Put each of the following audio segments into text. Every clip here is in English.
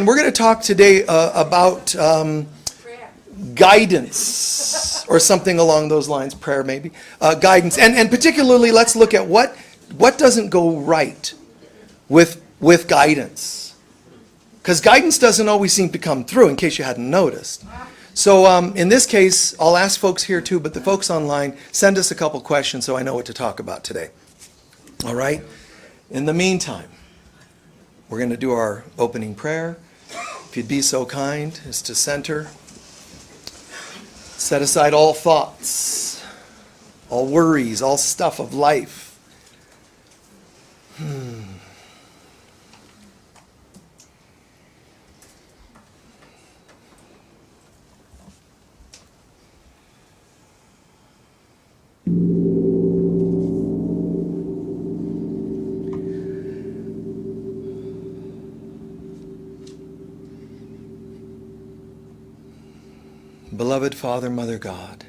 and we're going to talk today about guidance, or something along those lines, prayer maybe, guidance. And particularly, let's look at what doesn't go right with guidance. Because guidance doesn't always seem to come through, in case you hadn't noticed. So in this case, I'll ask folks here too, but the folks online, send us a couple questions so I know what to talk about today. All right? In the meantime, we're going to do our opening prayer. If you'd be so kind as to center. Set aside all thoughts, all worries, all stuff of life. Beloved Father, Mother God,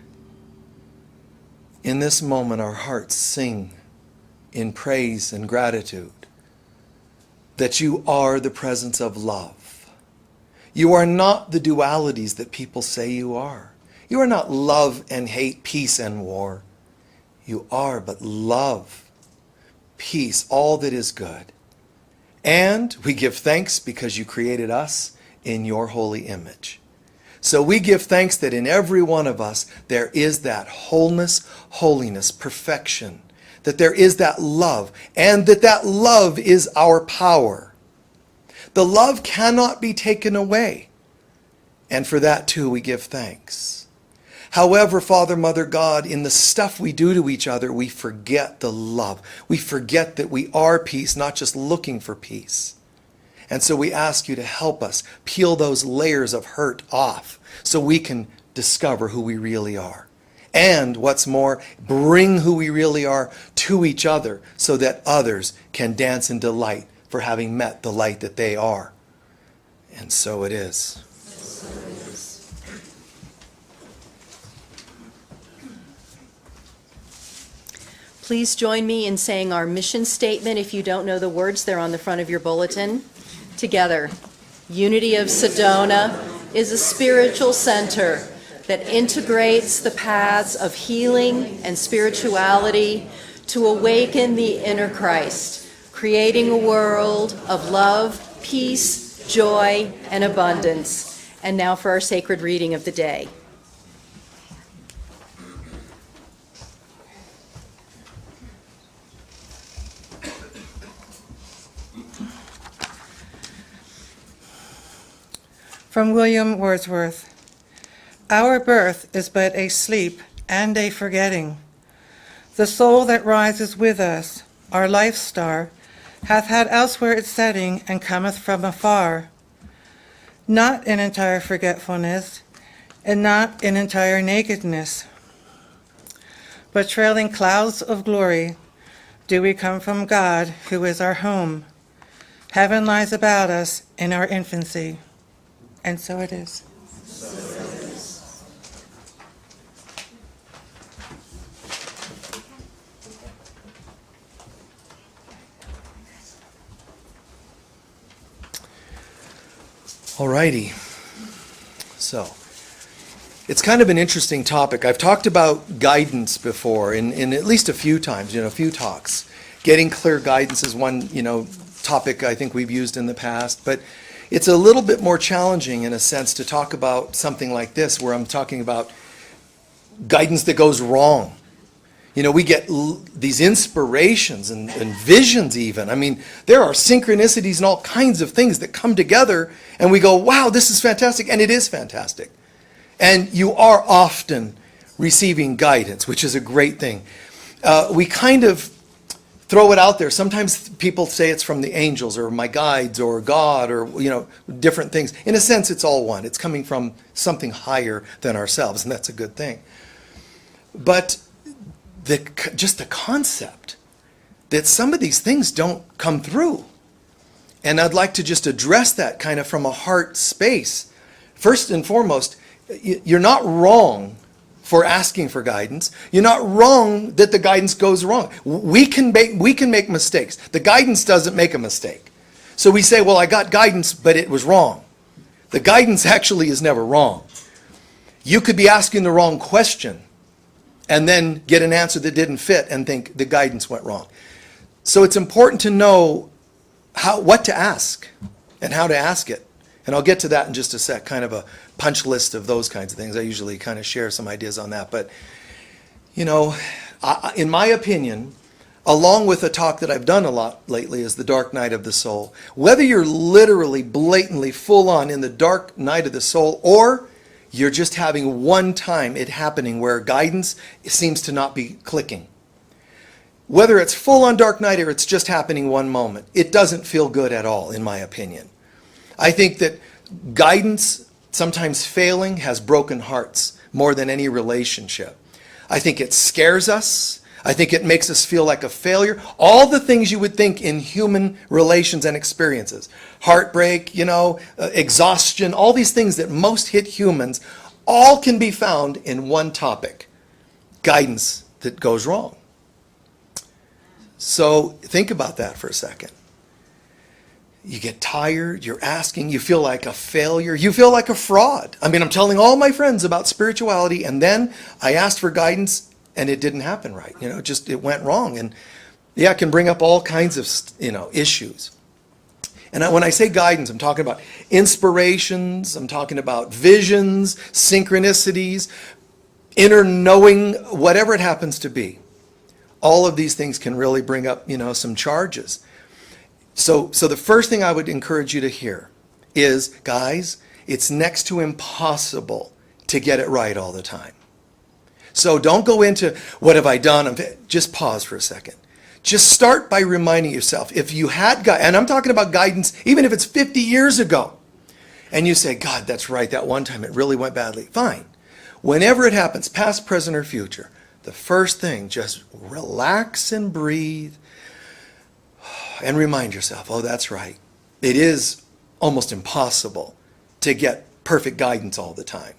in this moment our hearts sing in praise and gratitude that you are the presence of love. You are not the dualities that people say you are. You are not love and hate, peace and war. You are but love, peace, all that is good. And we give thanks because you created us in your holy image. So we give thanks that in every one of us there is that wholeness, holiness, perfection, that there is that love, and that love is our power. The love cannot be taken away, and for that too we give thanks. However, Father, Mother God, in the stuff we do to each other, we forget the love. We forget that we are peace, not just looking for peace. And so we ask you to help us peel those layers of hurt off so we can discover who we really are. And what's more, bring who we really are to each other so that others can dance in delight for having met the light that they are. And so it is. Please join me in saying our mission statement. If you don't know the words, they're on the front of your bulletin. Together, Unity of Sedona is a spiritual center that integrates the paths of healing and spirituality to awaken the inner Christ, creating a world of love, peace, joy, and abundance. And now for our sacred reading of the day. From William Wordsworth. Our birth is but a sleep and a forgetting. The soul that rises with us, our life star, hath had elsewhere its setting and cometh from afar. Not in entire forgetfulness, and not in entire nakedness, but trailing clouds of glory do we come from God, who is our home. Heaven lies about us in our infancy. And so it is. All righty. So, it's kind of an interesting topic. I've talked about guidance before in at least a few times, a few talks. Getting clear guidance is one, topic I think we've used in the past, but it's a little bit more challenging in a sense to talk about something like this where I'm talking about guidance that goes wrong. We get these inspirations and visions even. I mean, there are synchronicities and all kinds of things that come together and we go, wow, this is fantastic. And it is fantastic. And you are often receiving guidance, which is a great thing. We kind of throw it out there. Sometimes people say it's from the angels or my guides or God or, different things. In a sense, it's all one. It's coming from something higher than ourselves, and that's a good thing. But just the concept that some of these things don't come through. And I'd like to just address that kind of from a heart space. First and foremost, you're not wrong for asking for guidance. You're not wrong that the guidance goes wrong. We can make mistakes. The guidance doesn't make a mistake. So we say, well, I got guidance, but it was wrong. The guidance actually is never wrong. You could be asking the wrong question and then get an answer that didn't fit and think the guidance went wrong. So it's important to know what to ask and how to ask it. And I'll get to that in just a sec, kind of a punch list of those kinds of things. I usually kind of share some ideas on that. But, you know, in my opinion, along with a talk that I've done a lot lately is the dark night of the soul. Whether you're literally, blatantly, full on in the dark night of the soul, or you're just having one time it happening where guidance seems to not be clicking. Whether it's full on dark night or it's just happening one moment, it doesn't feel good at all, in my opinion. I think that guidance, sometimes failing, has broken hearts more than any relationship. I think it scares us. I think it makes us feel like a failure. All the things you would think in human relations and experiences. Heartbreak, exhaustion, all these things that most hit humans, all can be found in one topic. Guidance that goes wrong. So think about that for a second. You get tired, you're asking, you feel like a failure, you feel like a fraud. I mean, I'm telling all my friends about spirituality, and then I asked for guidance and it didn't happen right. It went wrong. And yeah, it can bring up all kinds of, issues. And when I say guidance, I'm talking about inspirations, I'm talking about visions, synchronicities, inner knowing, whatever it happens to be. All of these things can really bring up, some charges. So the first thing I would encourage you to hear is, guys, it's next to impossible to get it right all the time. So don't go into, what have I done? Just pause for a second. Just start by reminding yourself, if you had, and I'm talking about guidance, even if it's 50 years ago, and you say, God, that's right, that one time it really went badly. Fine. Whenever it happens, past, present, or future, the first thing, just relax and breathe and remind yourself, oh, that's right. It is almost impossible to get perfect guidance all the time.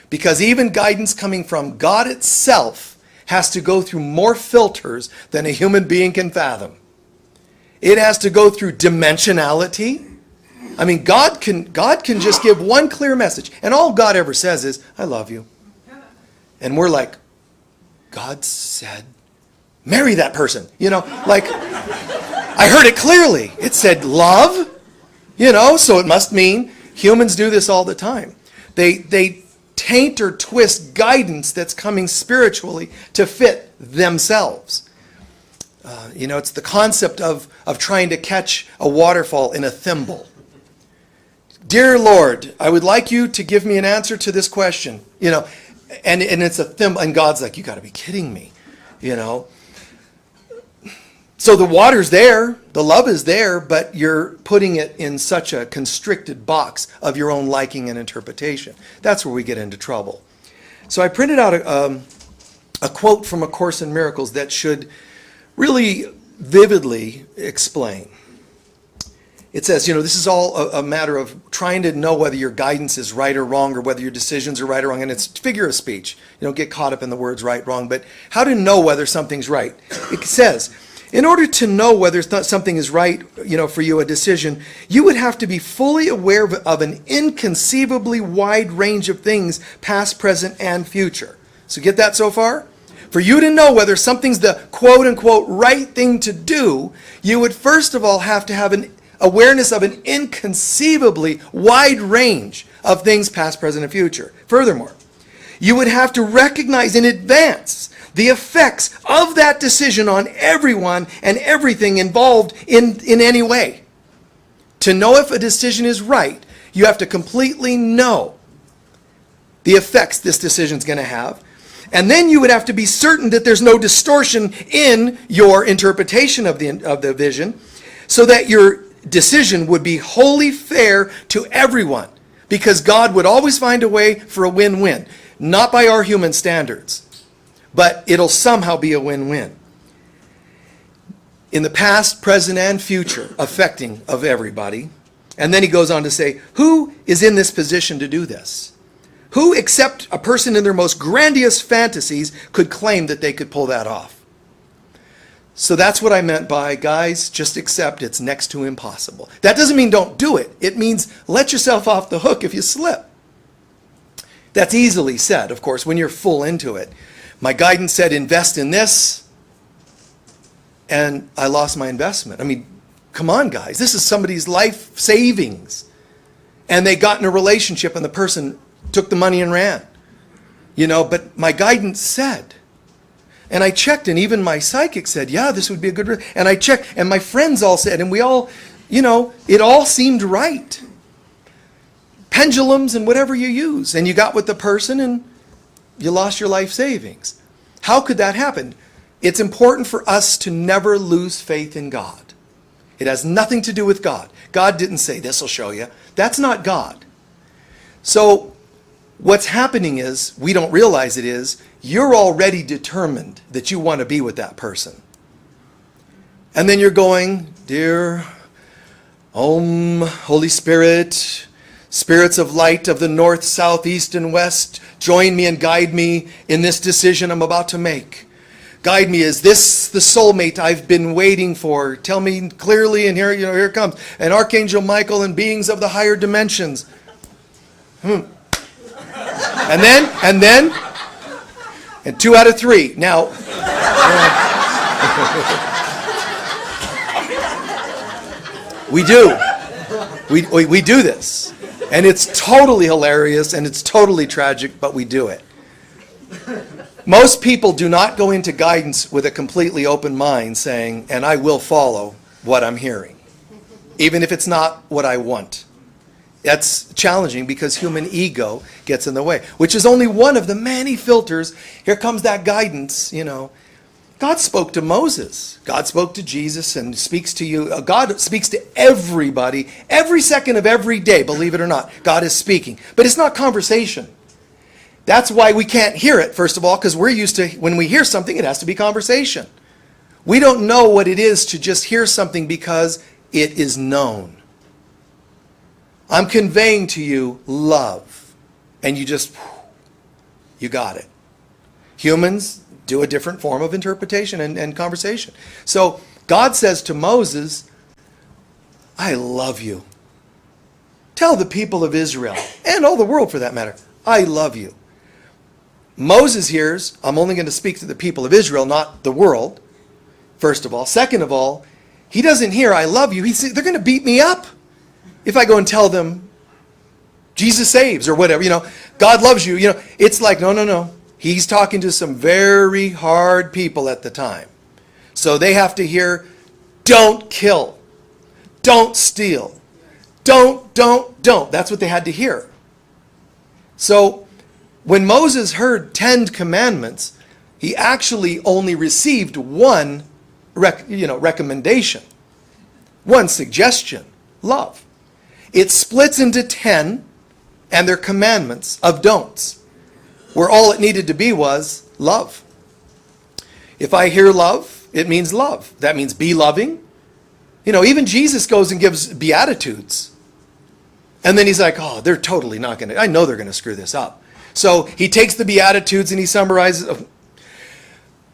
Because even guidance coming from God itself has to go through more filters than a human being can fathom. It has to go through dimensionality. I mean, God can just give one clear message. And all God ever says is, I love you. And we're like, God said, marry that person. I heard it clearly. It said love, so it must mean humans do this all the time. They taint or twist guidance that's coming spiritually to fit themselves. It's the concept of trying to catch a waterfall in a thimble. Dear Lord, I would like you to give me an answer to this question. And it's a thimble, and God's like, you got to be kidding me, So the water's there, the love is there, but you're putting it in such a constricted box of your own liking and interpretation. That's where we get into trouble. So I printed out a quote from A Course in Miracles that should really vividly explain. It says, this is all a matter of trying to know whether your guidance is right or wrong, or whether your decisions are right or wrong. And it's figure of speech. You don't get caught up in the words right, wrong, but how to know whether something's right. It says, in order to know whether something is right, for you, a decision, you would have to be fully aware of an inconceivably wide range of things, past, present, and future. So get that so far? For you to know whether something's the quote-unquote right thing to do, you would first of all have to have an awareness of an inconceivably wide range of things, past, present, and future. Furthermore, you would have to recognize in advance the effects of that decision on everyone and everything involved in any way. To know if a decision is right, you have to completely know the effects this decision is going to have. And then you would have to be certain that there's no distortion in your interpretation of the vision, so that your decision would be wholly fair to everyone. Because God would always find a way for a win-win. Not by our human standards, but it'll somehow be a win-win. In the past, present, and future, affecting of everybody. And then he goes on to say, who is in this position to do this? Who, except a person in their most grandiose fantasies, could claim that they could pull that off? So that's what I meant by, guys, just accept it's next to impossible. That doesn't mean don't do it. It means let yourself off the hook if you slip. That's easily said, of course, when you're full into it. My guidance said invest in this, and I lost my investment. I mean, come on, guys. This is somebody's life savings. And they got in a relationship, and the person took the money and ran. But my guidance said, and I checked, and even my psychic said, yeah, this would be a good, and I checked, and my friends all said, and we all, it all seemed right. Pendulums and whatever you use, and you got with the person, and you lost your life savings. How could that happen? It's important for us to never lose faith in God. It has nothing to do with God. God didn't say, this will show you. That's not God. So what's happening is, we don't realize it is, you're already determined that you want to be with that person. And then you're going, dear Holy Spirit, spirits of light of the north, south, east, and west, join me and guide me in this decision I'm about to make. Guide me. Is this the soulmate I've been waiting for? Tell me clearly, and here it comes. And Archangel Michael and beings of the higher dimensions. And then, 2 out of 3. Now, we do. We do this. And it's totally hilarious and it's totally tragic, but we do it. Most people do not go into guidance with a completely open mind saying, and I will follow what I'm hearing, even if it's not what I want. That's challenging because human ego gets in the way, which is only one of the many filters. Here comes that guidance, God spoke to Moses. God spoke to Jesus and speaks to you. God speaks to everybody every second of every day, believe it or not. God is speaking. But it's not conversation. That's why we can't hear it, first of all, because we're used to, when we hear something, it has to be conversation. We don't know what it is to just hear something because it is known. I'm conveying to you love. And you got it. Humans do a different form of interpretation and conversation. So God says to Moses, I love you. Tell the people of Israel, and all the world for that matter, I love you. Moses hears, I'm only going to speak to the people of Israel, not the world, first of all. Second of all, he doesn't hear, I love you. He says, they're going to beat me up if I go and tell them Jesus saves or whatever. God loves you. It's like, no. He's talking to some very hard people at the time. So they have to hear, don't kill, don't steal, don't. That's what they had to hear. So when Moses heard 10 commandments, he actually only received one recommendation, one suggestion, love. It splits into 10, and they're commandments of don'ts, where all it needed to be was love. If I hear love, it means love. That means be loving. Even Jesus goes and gives beatitudes. And then he's like, oh, they're totally not going to, I know they're going to screw this up. So he takes the beatitudes and he summarizes,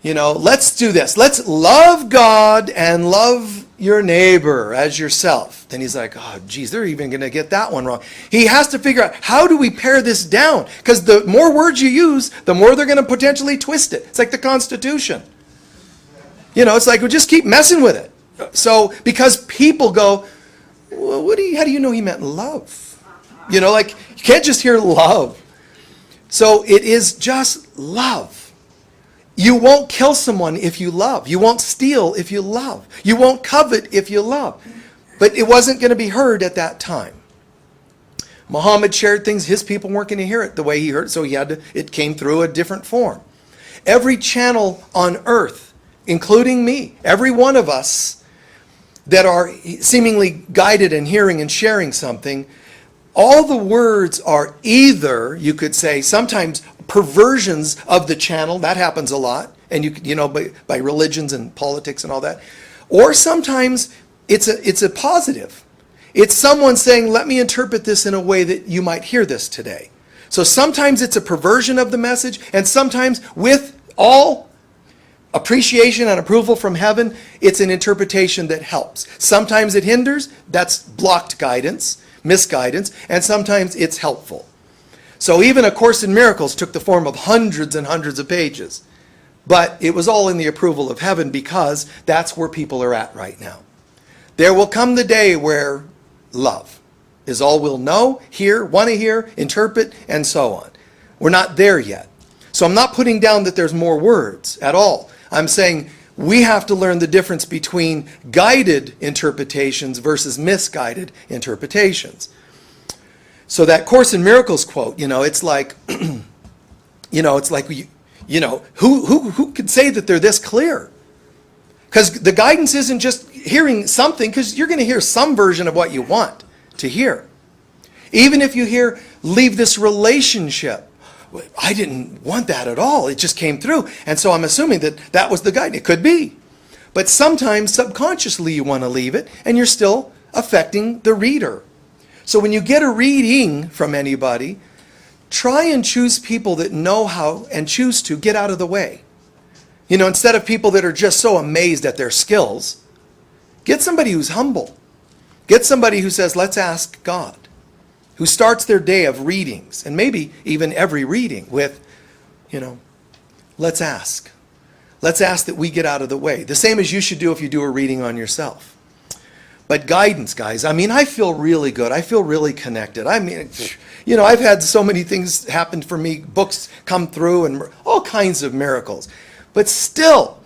let's do this. Let's love God and love your neighbor as yourself. Then he's like, oh, geez, they're even going to get that one wrong. He has to figure out, how do we pare this down? Because the more words you use, the more they're going to potentially twist it. It's like the Constitution. It's like, we just keep messing with it. So, because people go, well, how do you know he meant love? You can't just hear love. So it is just love. You won't kill someone if you love. You won't steal if you love. You won't covet if you love. But it wasn't going to be heard at that time. Muhammad shared things, his people weren't going to hear it the way he heard it, so it came through a different form. Every channel on earth, including me, every one of us that are seemingly guided and hearing and sharing something, all the words are either, you could say, sometimes perversions of the channel. That happens a lot, and by religions and politics and all that. Or sometimes it's a positive. It's someone saying, let me interpret this in a way that you might hear this today. So sometimes it's a perversion of the message, and sometimes with all appreciation and approval from heaven, it's an interpretation that helps. Sometimes it hinders, that's blocked guidance, misguidance, and sometimes it's helpful. So even A Course in Miracles took the form of hundreds and hundreds of pages. But it was all in the approval of heaven because that's where people are at right now. There will come the day where love is all we'll know, hear, want to hear, interpret, and so on. We're not there yet. So I'm not putting down that there's more words at all. I'm saying we have to learn the difference between guided interpretations versus misguided interpretations. So that Course in Miracles quote, it's like, it's like, who could say that they're this clear? Because the guidance isn't just hearing something, because you're going to hear some version of what you want to hear. Even if you hear, leave this relationship. I didn't want that at all. It just came through. And so I'm assuming that that was the guidance. It could be. But sometimes subconsciously you want to leave it, and you're still affecting the reader. So when you get a reading from anybody, try and choose people that know how and choose to get out of the way. Instead of people that are just so amazed at their skills, get somebody who's humble. Get somebody who says, let's ask God, who starts their day of readings, and maybe even every reading with, let's ask. Let's ask that we get out of the way. The same as you should do if you do a reading on yourself. But guidance, guys, I feel really good. I feel really connected. I've had so many things happen for me, books come through and all kinds of miracles. But still,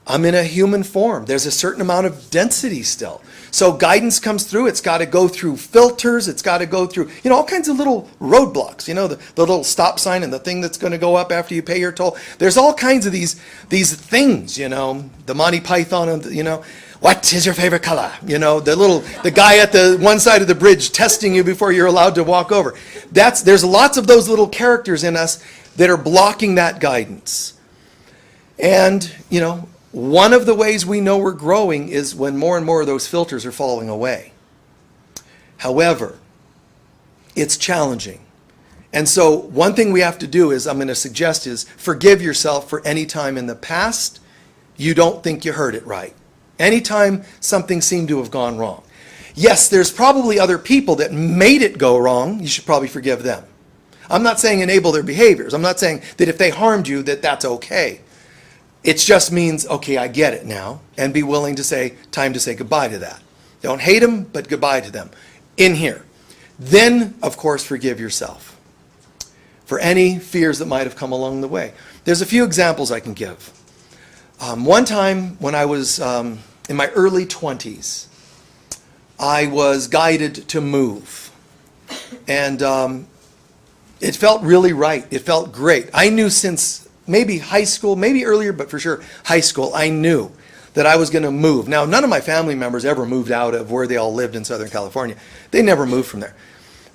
I'm in a human form. There's a certain amount of density still. So guidance comes through. It's got to go through filters. It's got to go through, all kinds of little roadblocks. The little stop sign and the thing that's going to go up after you pay your toll. There's all kinds of these things, the Monty Python, and what is your favorite color? The guy at the one side of the bridge testing you before you're allowed to walk over. There's lots of those little characters in us that are blocking that guidance. And, one of the ways we know we're growing is when more and more of those filters are falling away. However, it's challenging. And so one thing we have to do is, I'm going to suggest, is forgive yourself for any time in the past you don't think you heard it right. Anytime something seemed to have gone wrong. Yes, there's probably other people that made it go wrong. You should probably forgive them. I'm not saying enable their behaviors. I'm not saying that if they harmed you that that's okay. It just means, okay, I get it now, and be willing to say, time to say goodbye to that. Don't hate them, but goodbye to them. In here. Then, of course, forgive yourself for any fears that might have come along the way. There's a few examples I can give. One time when I was in my early 20s, I was guided to move. And it felt really right. It felt great. I knew since maybe high school, maybe earlier, but for sure high school, I knew that I was going to move. Now, none of my family members ever moved out of where they all lived in Southern California. They never moved from there.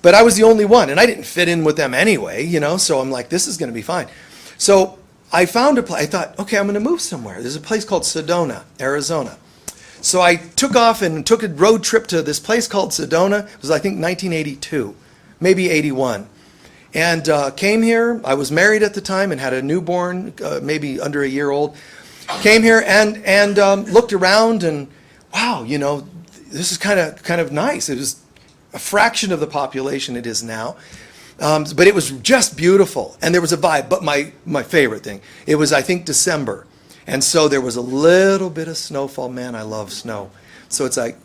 But I was the only one, and I didn't fit in with them anyway, so I'm like, this is going to be fine. So I found a place. I thought, okay, I'm going to move somewhere. There's a place called Sedona, Arizona. So I took off and took a road trip to this place called Sedona. It was, I think, 1982, maybe 81. And came here. I was married at the time and had a newborn, maybe under a year old. Came here and looked around, and wow, this is kind of nice. It was a fraction of the population it is now. But it was just beautiful, and there was a vibe. But my favorite thing, it was, I think, December. And so there was a little bit of snowfall. Man, I love snow. So it's like,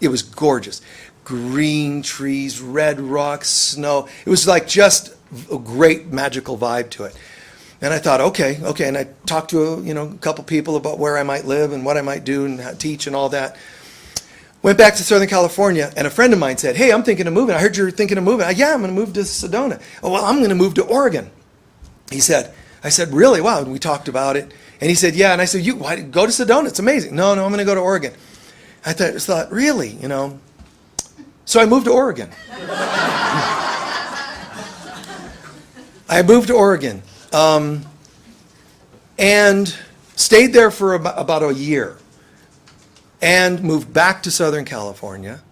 it was gorgeous. Green trees, red rocks, snow. It was like just a great magical vibe to it. And I thought, okay. And I talked to a couple people about where I might live and what I might do and teach and all that. Went back to Southern California, and a friend of mine said, hey, I'm thinking of moving. I heard you're thinking of moving. Yeah, I'm going to move to Sedona. Oh, well, I'm going to move to Oregon. I said, really? Wow. And we talked about it. And he said, yeah. And I said, why go to Sedona? It's amazing. No, I'm going to go to Oregon. I thought, really, So I moved to Oregon. I moved to Oregon and stayed there for about a year and moved back to Southern California.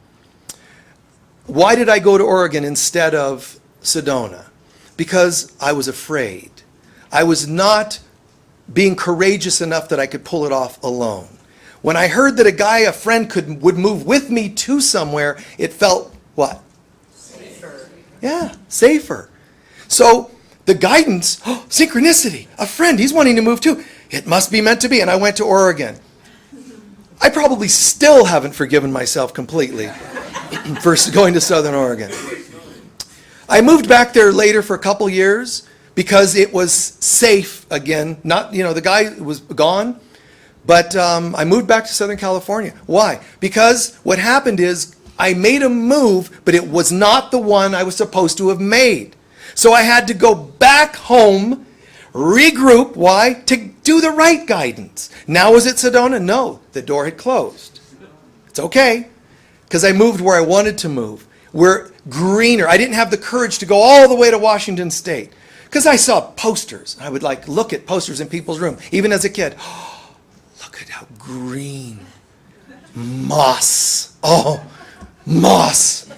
Why did I go to Oregon instead of Sedona? Because I was afraid. I was not being courageous enough that I could pull it off alone. When I heard that a friend would move with me to somewhere, it felt what? Safer. Yeah, safer. So the guidance, synchronicity, a friend, he's wanting to move too. It must be meant to be. And I went to Oregon. I probably still haven't forgiven myself completely for going to Southern Oregon. I moved back there later for a couple years because it was safe again. Not, the guy was gone, but I moved back to Southern California. Why? Because what happened is I made a move, but it was not the one I was supposed to have made. So I had to go back home, regroup. Why? To do the right guidance. Now was it Sedona? No, the door had closed. It's okay, because I moved where I wanted to move. We're greener. I didn't have the courage to go all the way to Washington State, because I saw posters. I would look at posters in people's room, even as a kid. Oh, look at how green. Moss. Oh, moss.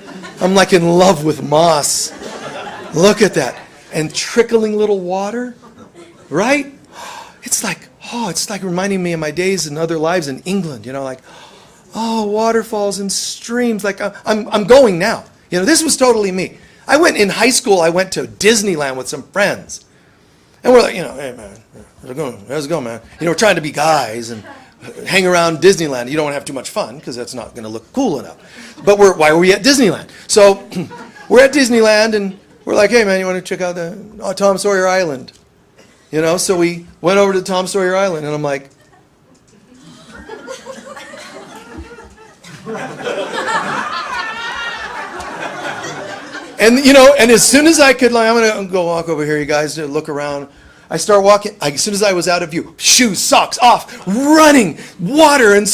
I'm like in love with moss. Look at that. And trickling little water, right? It's like reminding me of my days and other lives in England, waterfalls and streams. Like I'm going now. This was totally me. In high school, I went to Disneyland with some friends. And we're like, hey man, how's it going, man? We're trying to be guys and hang around Disneyland. You don't want to have too much fun because that's not going to look cool enough. But why were we at Disneyland? So we're at Disneyland and we're like, hey man, you want to check out the Tom Sawyer Island? So we went over to Tom Sawyer Island and I'm like, and as soon as I could, I'm going to go walk over here, you guys, to look around. I start walking. As soon as I was out of view, shoes, socks off, running, water, and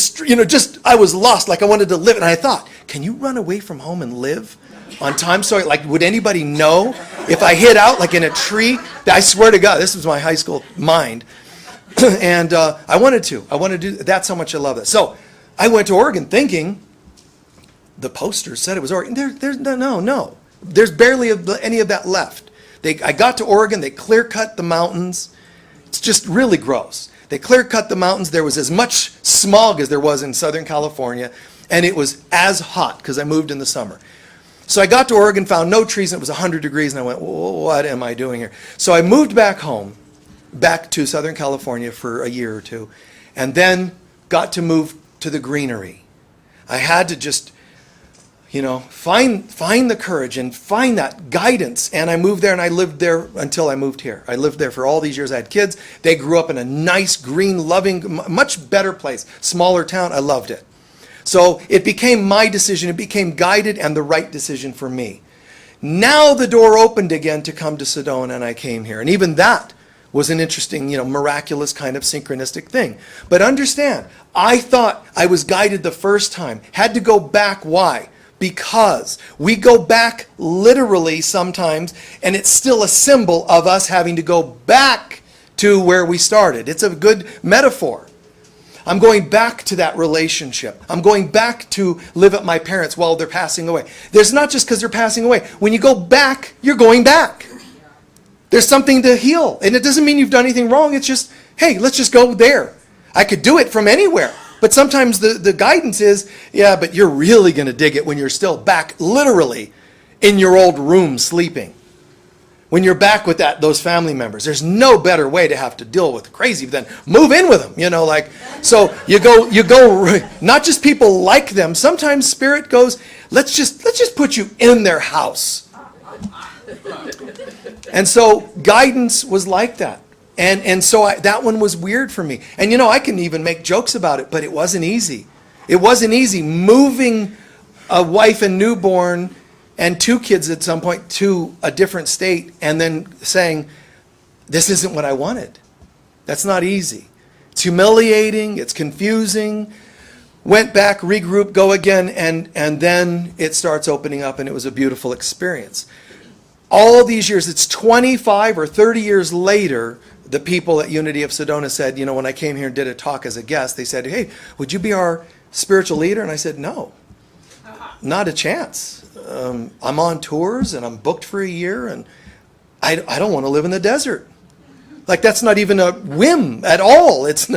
I was lost. Like I wanted to live. And I thought, can you run away from home and live on Tom Sawyer? Like, would anybody know if I hid out like in a tree? I swear to God, this was my high school mind. And I wanted to do. That's how much I love it. So I went to Oregon thinking the posters said it was Oregon. There's no. There's barely any of that left. I got to Oregon, they clear-cut the mountains. It's just really gross. They clear-cut the mountains. There was as much smog as there was in Southern California, and it was as hot because I moved in the summer. So I got to Oregon, found no trees, and it was 100 degrees, and I went, what am I doing here? So I moved back home, back to Southern California for a year or two, and then got to move to the greenery. I had to just find the courage and find that guidance. And I moved there and I lived there until I moved here. I lived there for all these years. I had kids. They grew up in a nice, green, loving, much better place, smaller town. I loved it. So it became my decision. It became guided and the right decision for me. Now the door opened again to come to Sedona and I came here. And even that was an interesting, miraculous kind of synchronistic thing. But understand, I thought I was guided the first time. Had to go back. Why? Because we go back literally sometimes, and it's still a symbol of us having to go back to where we started. It's a good metaphor. I'm going back to that relationship. I'm going back to live at my parents while they're passing away. There's not just because they're passing away. When you go back, you're going back. There's something to heal. And it doesn't mean you've done anything wrong. It's just, hey, let's just go there. I could do it from anywhere. But sometimes the guidance is, yeah, but you're really going to dig it when you're still back literally in your old room sleeping. When you're back with those family members. There's no better way to have to deal with crazy than move in with them, So you go, not just people like them. Sometimes Spirit goes, let's just put you in their house. And so guidance was like that. And so that one was weird for me. And I can even make jokes about it, but it wasn't easy. It wasn't easy moving a wife and newborn and 2 kids at some point to a different state and then saying, this isn't what I wanted. That's not easy. It's humiliating. It's confusing. Went back, regrouped, go again, and then it starts opening up, and it was a beautiful experience. All these years, it's 25 or 30 years later, the people at Unity of Sedona said, when I came here and did a talk as a guest, they said, hey, would you be our spiritual leader? And I said, no, not a chance. I'm on tours and I'm booked for a year and I don't want to live in the desert. Like that's not even a whim at all. It's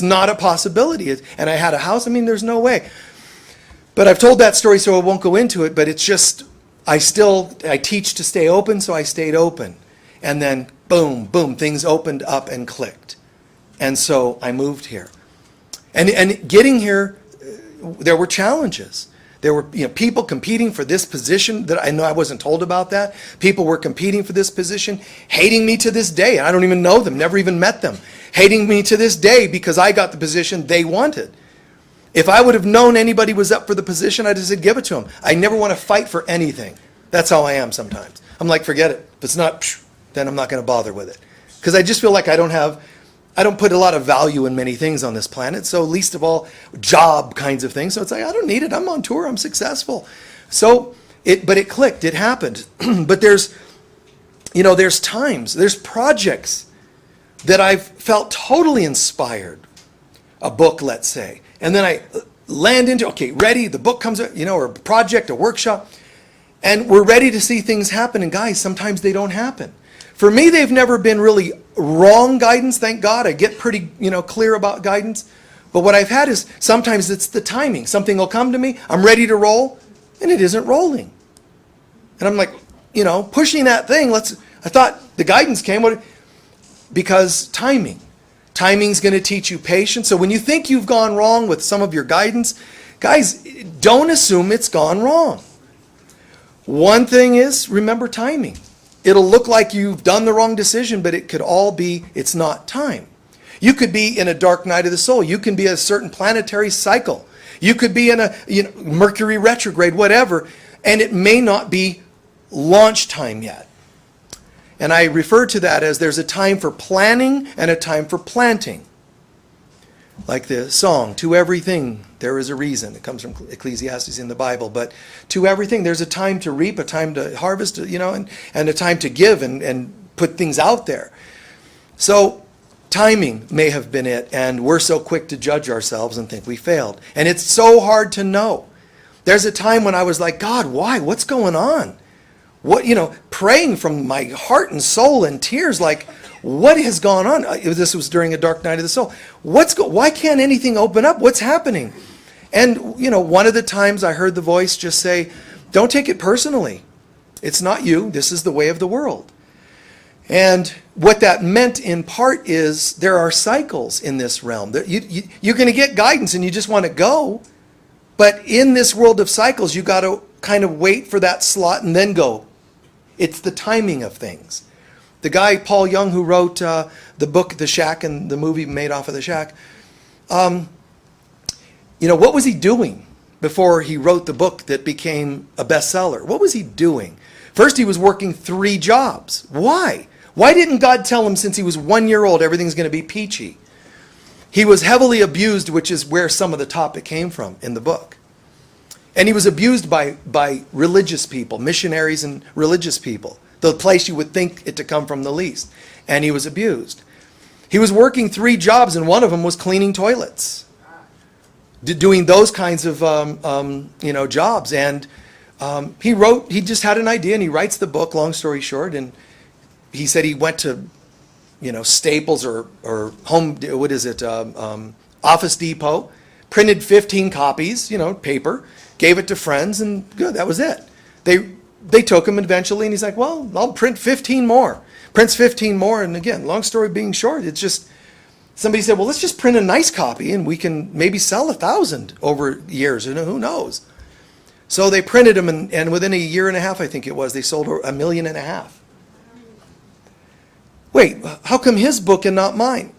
not a possibility. And I had a house. I mean, there's no way. But I've told that story, so I won't go into it. But it's just, I teach to stay open, so I stayed open. And then boom, boom, things opened up and clicked. And so I moved here. And getting here, there were challenges. There were people competing for this position that I know I wasn't told about that. People were competing for this position, hating me to this day. I don't even know them, never even met them. Hating me to this day because I got the position they wanted. If I would have known anybody was up for the position, I'd have said, give it to them. I never want to fight for anything. That's how I am sometimes. I'm like, forget it. If it's not, then I'm not going to bother with it. Because I just feel like I don't put a lot of value in many things on this planet. So least of all, job kinds of things. So it's like, I don't need it. I'm on tour. I'm successful. So but it clicked. It happened. But there's times, there's projects that I've felt totally inspired. A book, let's say. And then I land into, okay, ready, the book comes out, or a project, a workshop, and we're ready to see things happen. And guys, sometimes they don't happen. For me, they've never been really wrong guidance, thank God. I get pretty, clear about guidance. But what I've had is sometimes it's the timing. Something will come to me, I'm ready to roll, and it isn't rolling. And I'm like, pushing that thing, I thought the guidance came, because timing. Timing's going to teach you patience. So when you think you've gone wrong with some of your guidance, guys, don't assume it's gone wrong. One thing is, remember timing. It'll look like you've done the wrong decision, but it could all be, it's not time. You could be in a dark night of the soul. You can be a certain planetary cycle. You could be in a Mercury retrograde, whatever, and it may not be launch time yet. And I refer to that as there's a time for planning and a time for planting. Like the song, to everything there is a reason. It comes from Ecclesiastes in the Bible. But to everything, there's a time to reap, a time to harvest, and a time to give and put things out there. So timing may have been it, and we're so quick to judge ourselves and think we failed. And it's so hard to know. There's a time when I was like, God, why? What's going on? What, praying from my heart and soul and tears, like, what has gone on? This was during a dark night of the soul. Why can't anything open up? What's happening? And, one of the times I heard the voice just say, don't take it personally. It's not you. This is the way of the world. And what that meant in part is there are cycles in this realm. You're going to get guidance and you just want to go. But in this world of cycles, you got to kind of wait for that slot and then go. It's the timing of things. The guy, Paul Young, who wrote the book, The Shack, and the movie made off of The Shack, what was he doing before he wrote the book that became a bestseller? What was he doing? First, he was working 3 jobs. Why? Why didn't God tell him since he was 1 year old everything's going to be peachy? He was heavily abused, which is where some of the topic came from in the book. And he was abused by religious people, missionaries and religious people, the place you would think it to come from the least. And he was abused. He was working 3 jobs, and one of them was cleaning toilets, doing those kinds of jobs. And he just had an idea, and he writes the book, long story short. And he said he went to, Staples or Office Depot, printed 15 copies, paper, gave it to friends, and good, that was it. They took him eventually, and he's like, well, I'll print 15 more. Prints 15 more, and again, long story being short, it's just, somebody said, well, let's just print a nice copy, and we can maybe sell 1,000 over years, who knows. So they printed them, and within a year and a half, I think it was, they sold 1.5 million. Wait, how come his book and not mine?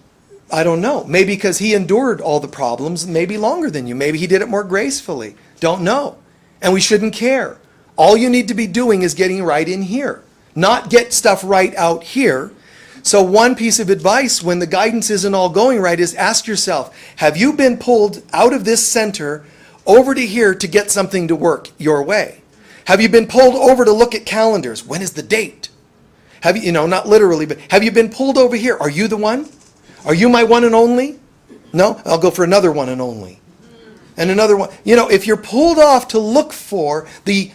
I don't know. Maybe because he endured all the problems maybe longer than you. Maybe he did it more gracefully. Don't know. And we shouldn't care. All you need to be doing is getting right in here. Not get stuff right out here. So one piece of advice when the guidance isn't all going right is ask yourself, have you been pulled out of this center over to here to get something to work your way? Have you been pulled over to look at calendars? When is the date? Have you, not literally, but have you been pulled over here? Are you the one? Are you my one and only? No? I'll go for another one and only. And another one. If you're pulled off to look for the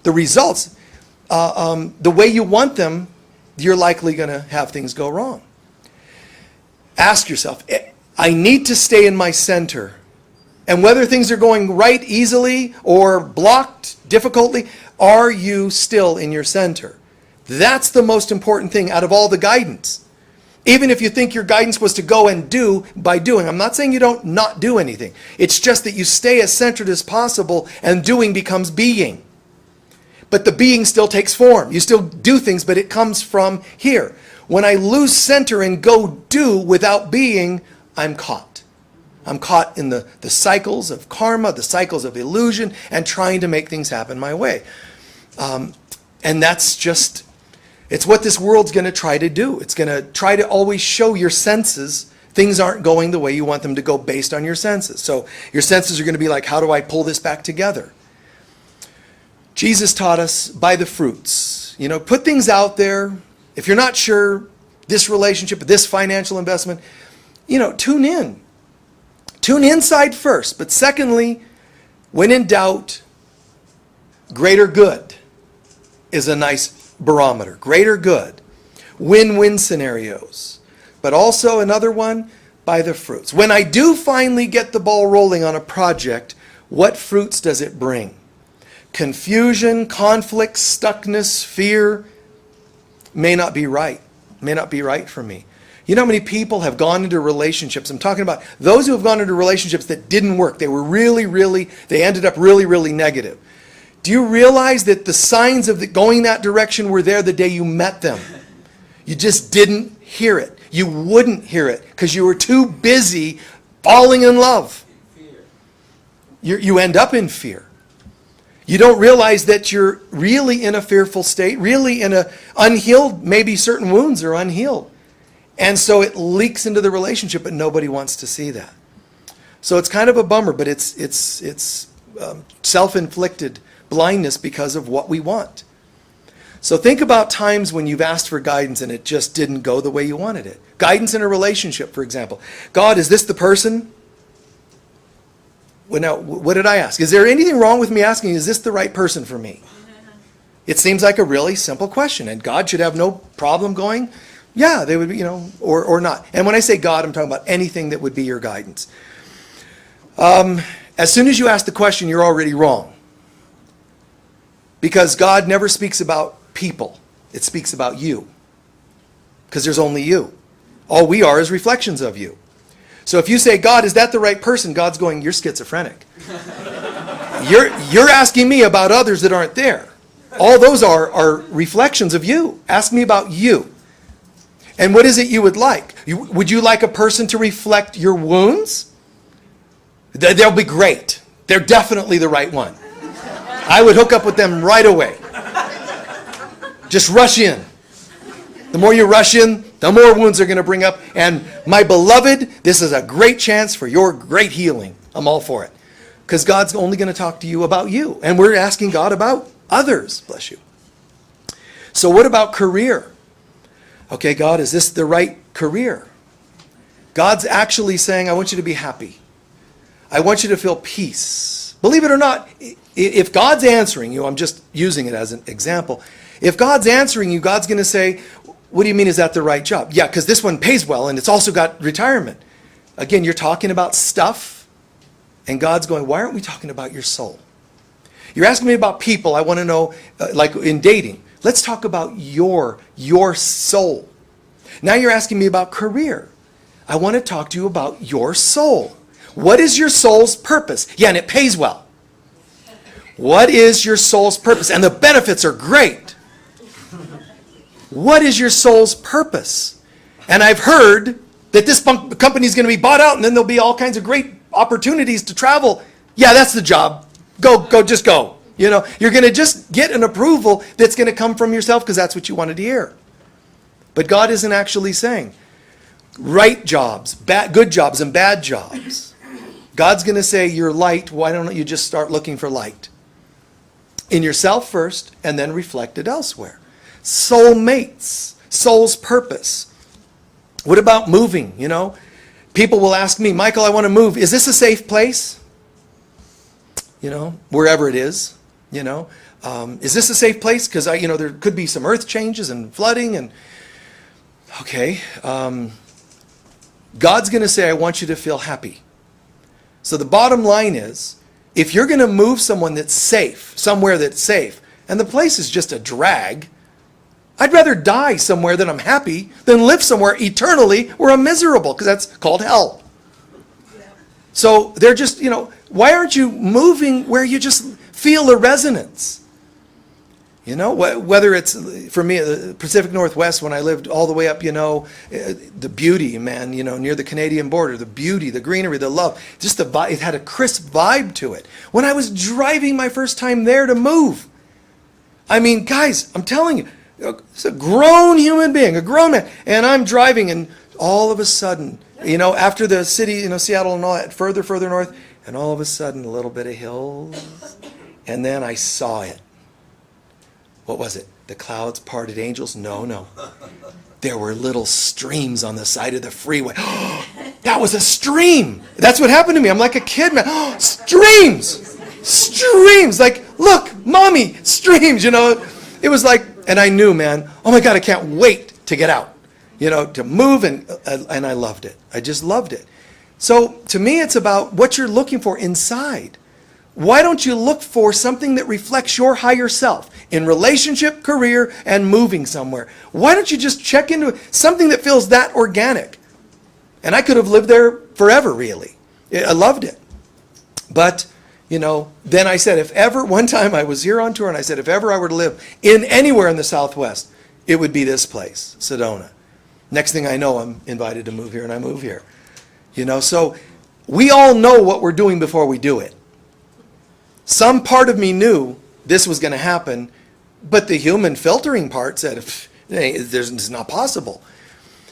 results, the way you want them, you're likely going to have things go wrong. Ask yourself, I need to stay in my center. And whether things are going right easily or blocked difficultly, are you still in your center? That's the most important thing out of all the guidance. Even if you think your guidance was to go and do by doing. I'm not saying you don't not do anything. It's just that you stay as centered as possible and doing becomes being. But the being still takes form. You still do things, but it comes from here. When I lose center and go do without being, I'm caught. I'm caught in the cycles of karma, the cycles of illusion, and trying to make things happen my way. And that's just, it's what this world's going to try to do. It's going to try to always show your senses things aren't going the way you want them to go based on your senses. So your senses are going to be like, how do I pull this back together? Jesus taught us by the fruits. You know, put things out there. If you're not sure, this relationship, this financial investment, you know, tune in. Tune inside first. But secondly, when in doubt, greater good is a nice barometer. Greater good. Win-win scenarios. But also another one, by the fruits. When I do finally get the ball rolling on a project, what fruits does it bring? Confusion, conflict, stuckness, fear may not be right. May not be right for me. You know how many people have gone into relationships? I'm talking about those who have gone into relationships that didn't work. They were they ended up really negative. Do you realize that the signs of going that direction were there the day you met them? You just didn't hear it. You wouldn't hear it because you were too busy falling in love. You end up in fear. You don't realize that you're really in a fearful state, really in a unhealed, maybe certain wounds are unhealed. And so it leaks into the relationship, but nobody wants to see that. So it's kind of a bummer, but it's self-inflicted blindness because of what we want. So think about times when you've asked for guidance and it just didn't go the way you wanted it. Guidance in a relationship, for example. God, is this the person? Well, now, what did I ask? Is there anything wrong with me asking, is this the right person for me? It seems like a really simple question, and God should have no problem going, yeah, they would be, or not. And when I say God, I'm talking about anything that would be your guidance. As soon as you ask the question, you're already wrong. Because God never speaks about people. It speaks about you. Because there's only you. All we are is reflections of you. So if you say, God, is that the right person? God's going, you're schizophrenic. You're asking me about others that aren't there. All those are reflections of you. Ask me about you. And what is it you would like? Would you like a person to reflect your wounds? They'll be great. They're definitely the right one. I would hook up with them right away. Just rush in. The more you rush in, the more wounds they're going to bring up. And my beloved, this is a great chance for your great healing. I'm all for it. Because God's only going to talk to you about you. And we're asking God about others. Bless you. So what about career? Okay, God, is this the right career? God's actually saying, I want you to be happy. I want you to feel peace. Believe it or not, if God's answering you, I'm just using it as an example. If God's answering you, God's going to say, what do you mean, is that the right job? Yeah, because this one pays well and it's also got retirement. Again, you're talking about stuff, and God's going, why aren't we talking about your soul? You're asking me about people. I want to know, like in dating. Let's talk about your soul. Now you're asking me about career. I want to talk to you about your soul. What is your soul's purpose? Yeah, and it pays well. What is your soul's purpose? And the benefits are great. What is your soul's purpose? And I've heard that this company is going to be bought out and then there'll be all kinds of great opportunities to travel. Yeah, that's the job. Just go. You're going to just get an approval that's going to come from yourself because that's what you wanted to hear. But God isn't actually saying right jobs, good jobs and bad jobs. God's going to say, you're light. Why don't you just start looking for light? In yourself first and then reflect it elsewhere. Soul mates, soul's purpose. What about moving? People will ask me, Michael, I want to move. Is this a safe place? Wherever it is. Is this a safe place? Because there could be some earth changes and flooding and okay. God's going to say, I want you to feel happy. So the bottom line is, if you're going to move someone that's safe, somewhere that's safe, and the place is just a drag, I'd rather die somewhere that I'm happy than live somewhere eternally where I'm miserable, because that's called hell. So they're just, why aren't you moving where you just feel the resonance? Whether it's, for me, the Pacific Northwest, when I lived all the way up, the beauty, man, near the Canadian border, the beauty, the greenery, the love, just the vibe, it had a crisp vibe to it. When I was driving my first time there to move, I mean, guys, I'm telling you, it's a grown human being, a grown man, and I'm driving, and all of a sudden, after the city, Seattle and all that, further north, and all of a sudden, a little bit of hills, and then I saw it. What was it? The clouds parted angels? No. There were little streams on the side of the freeway. That was a stream. That's what happened to me. I'm like a kid, man. Streams! Streams! Like, look, mommy, streams, It was like, and I knew, man, oh my God, I can't wait to get out, to move, and I loved it. I just loved it. So to me, it's about what you're looking for inside. Why don't you look for something that reflects your higher self in relationship, career, and moving somewhere? Why don't you just check into something that feels that organic? And I could have lived there forever, really. I loved it. But, then I said, if ever, one time I was here on tour, and I said, if ever I were to live in anywhere in the Southwest, it would be this place, Sedona. Next thing I know, I'm invited to move here, and I move here. So we all know what we're doing before we do it. Some part of me knew this was going to happen, but the human filtering part said, it's not possible.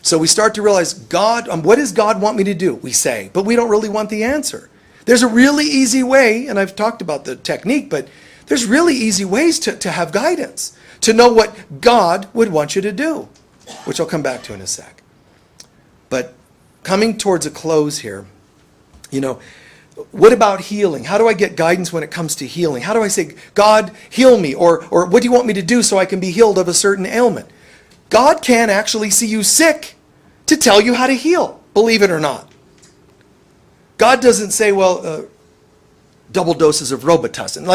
So we start to realize, God, what does God want me to do? We say, but we don't really want the answer. There's a really easy way, and I've talked about the technique, but there's really easy ways to have guidance, to know what God would want you to do, which I'll come back to in a sec. But coming towards a close here, what about healing? How do I get guidance when it comes to healing? How do I say, God, heal me? Or what do you want me to do so I can be healed of a certain ailment? God can actually see you sick to tell you how to heal, believe it or not. God doesn't say, double doses of Robitussin.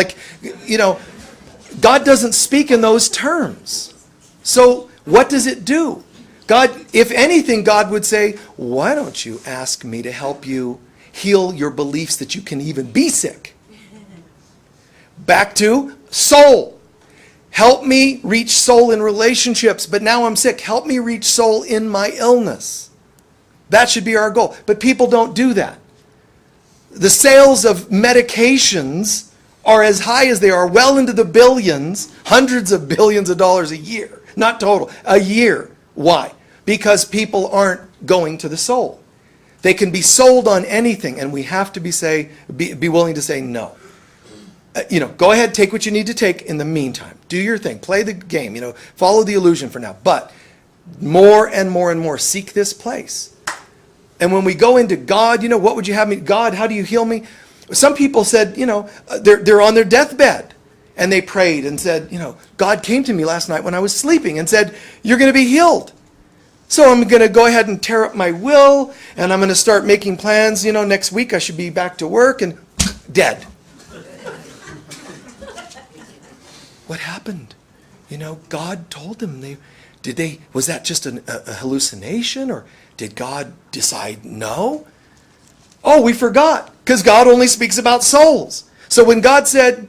God doesn't speak in those terms. So what does it do? God, if anything, God would say, why don't you ask me to help you heal your beliefs that you can even be sick? Back to soul. Help me reach soul in relationships, but now I'm sick. Help me reach soul in my illness. That should be our goal. But people don't do that. The sales of medications are as high as they are, well into the billions, hundreds of billions of dollars a year. Not total, a year. Why? Because people aren't going to the soul. They can be sold on anything, and we have to be willing to say no. Go ahead, take what you need to take in the meantime. Do your thing. Play the game. Follow the illusion for now. But more and more and more, seek this place. And when we go into God, what would you have me? God, how do you heal me? Some people said, they're on their deathbed. And they prayed and said, God came to me last night when I was sleeping and said, you're going to be healed. So I'm going to go ahead and tear up my will, and I'm going to start making plans. Next week I should be back to work, and dead. What happened? God told them. Was that just a hallucination, or did God decide no? Oh, we forgot, because God only speaks about souls. So when God said,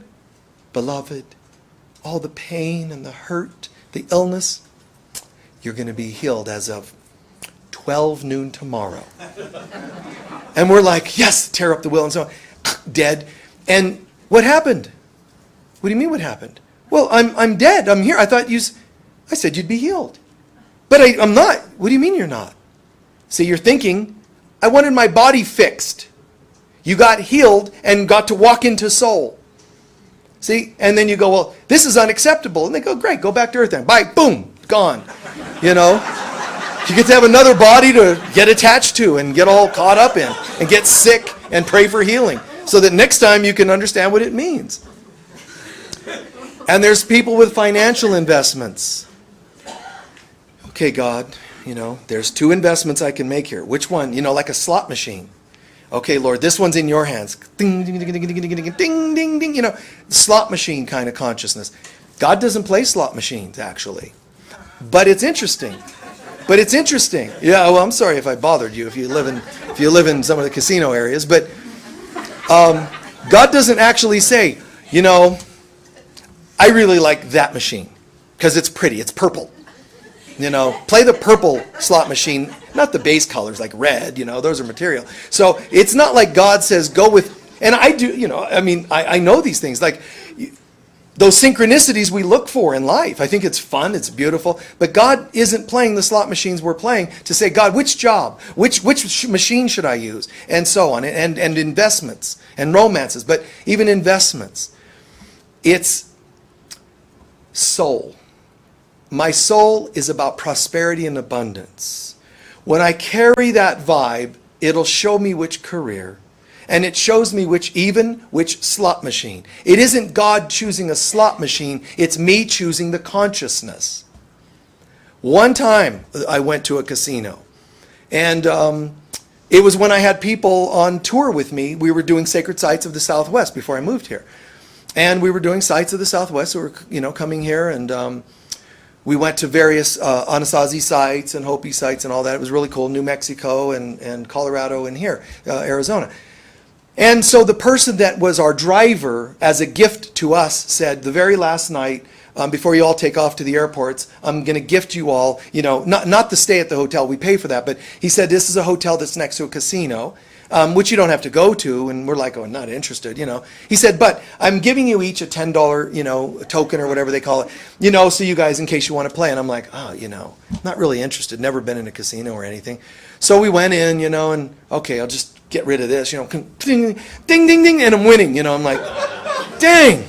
beloved, all the pain and the hurt, the illness, you're going to be healed as of 12 noon tomorrow. And we're like, yes, tear up the will and so on. Dead. And what happened? What do you mean what happened? Well, I'm dead. I'm here. I said you'd be healed. But I'm not. What do you mean you're not? See, you're thinking, I wanted my body fixed. You got healed and got to walk into soul. See? And then you go, well, this is unacceptable. And they go, great, go back to earth then. Bye, boom, gone. You get to have another body to get attached to and get all caught up in and get sick and pray for healing so that next time you can understand what it means. And there's people with financial investments. Okay, God, there's 2 investments I can make here. Which one? Like a slot machine. Okay, Lord, this one's in your hands. Ding, ding, ding, ding, ding, ding, ding, ding, ding, ding. Slot machine kind of consciousness. God doesn't play slot machines, actually. But it's interesting. Yeah, well, I'm sorry if I bothered you if you live in some of the casino areas, but God doesn't actually say, I really like that machine because it's pretty, it's purple. Play the purple slot machine, not the base colors like red, those are material. So it's not like God says go with, and I do, I know these things, like those synchronicities we look for in life. I think it's fun, it's beautiful, but God isn't playing the slot machines we're playing to say, God, which job, which machine should I use, and so on, and investments and romances, but even investments. It's soul. My soul is about prosperity and abundance. When I carry that vibe, it'll show me which career, and it shows me which slot machine. It isn't God choosing a slot machine, it's me choosing the consciousness. One time I went to a casino, and it was when I had people on tour with me. We were doing Sacred Sites of the Southwest before I moved here. And we were doing Sites of the Southwest, so we're coming here, and we went to various Anasazi sites and Hopi sites and all that. It was really cool. New Mexico and Colorado and here, Arizona. And so the person that was our driver, as a gift to us, said the very last night, before you all take off to the airports, I'm going to gift you all, not to stay at the hotel, we pay for that, but he said this is a hotel that's next to a casino, which you don't have to go to, and we're like, oh, not interested, He said, but I'm giving you each a $10, token or whatever they call it, so you guys, in case you want to play. And I'm like, not really interested, never been in a casino or anything. So we went in, and okay, I'll just get rid of this, ding, ding, ding, ding, and I'm winning, I'm like, dang.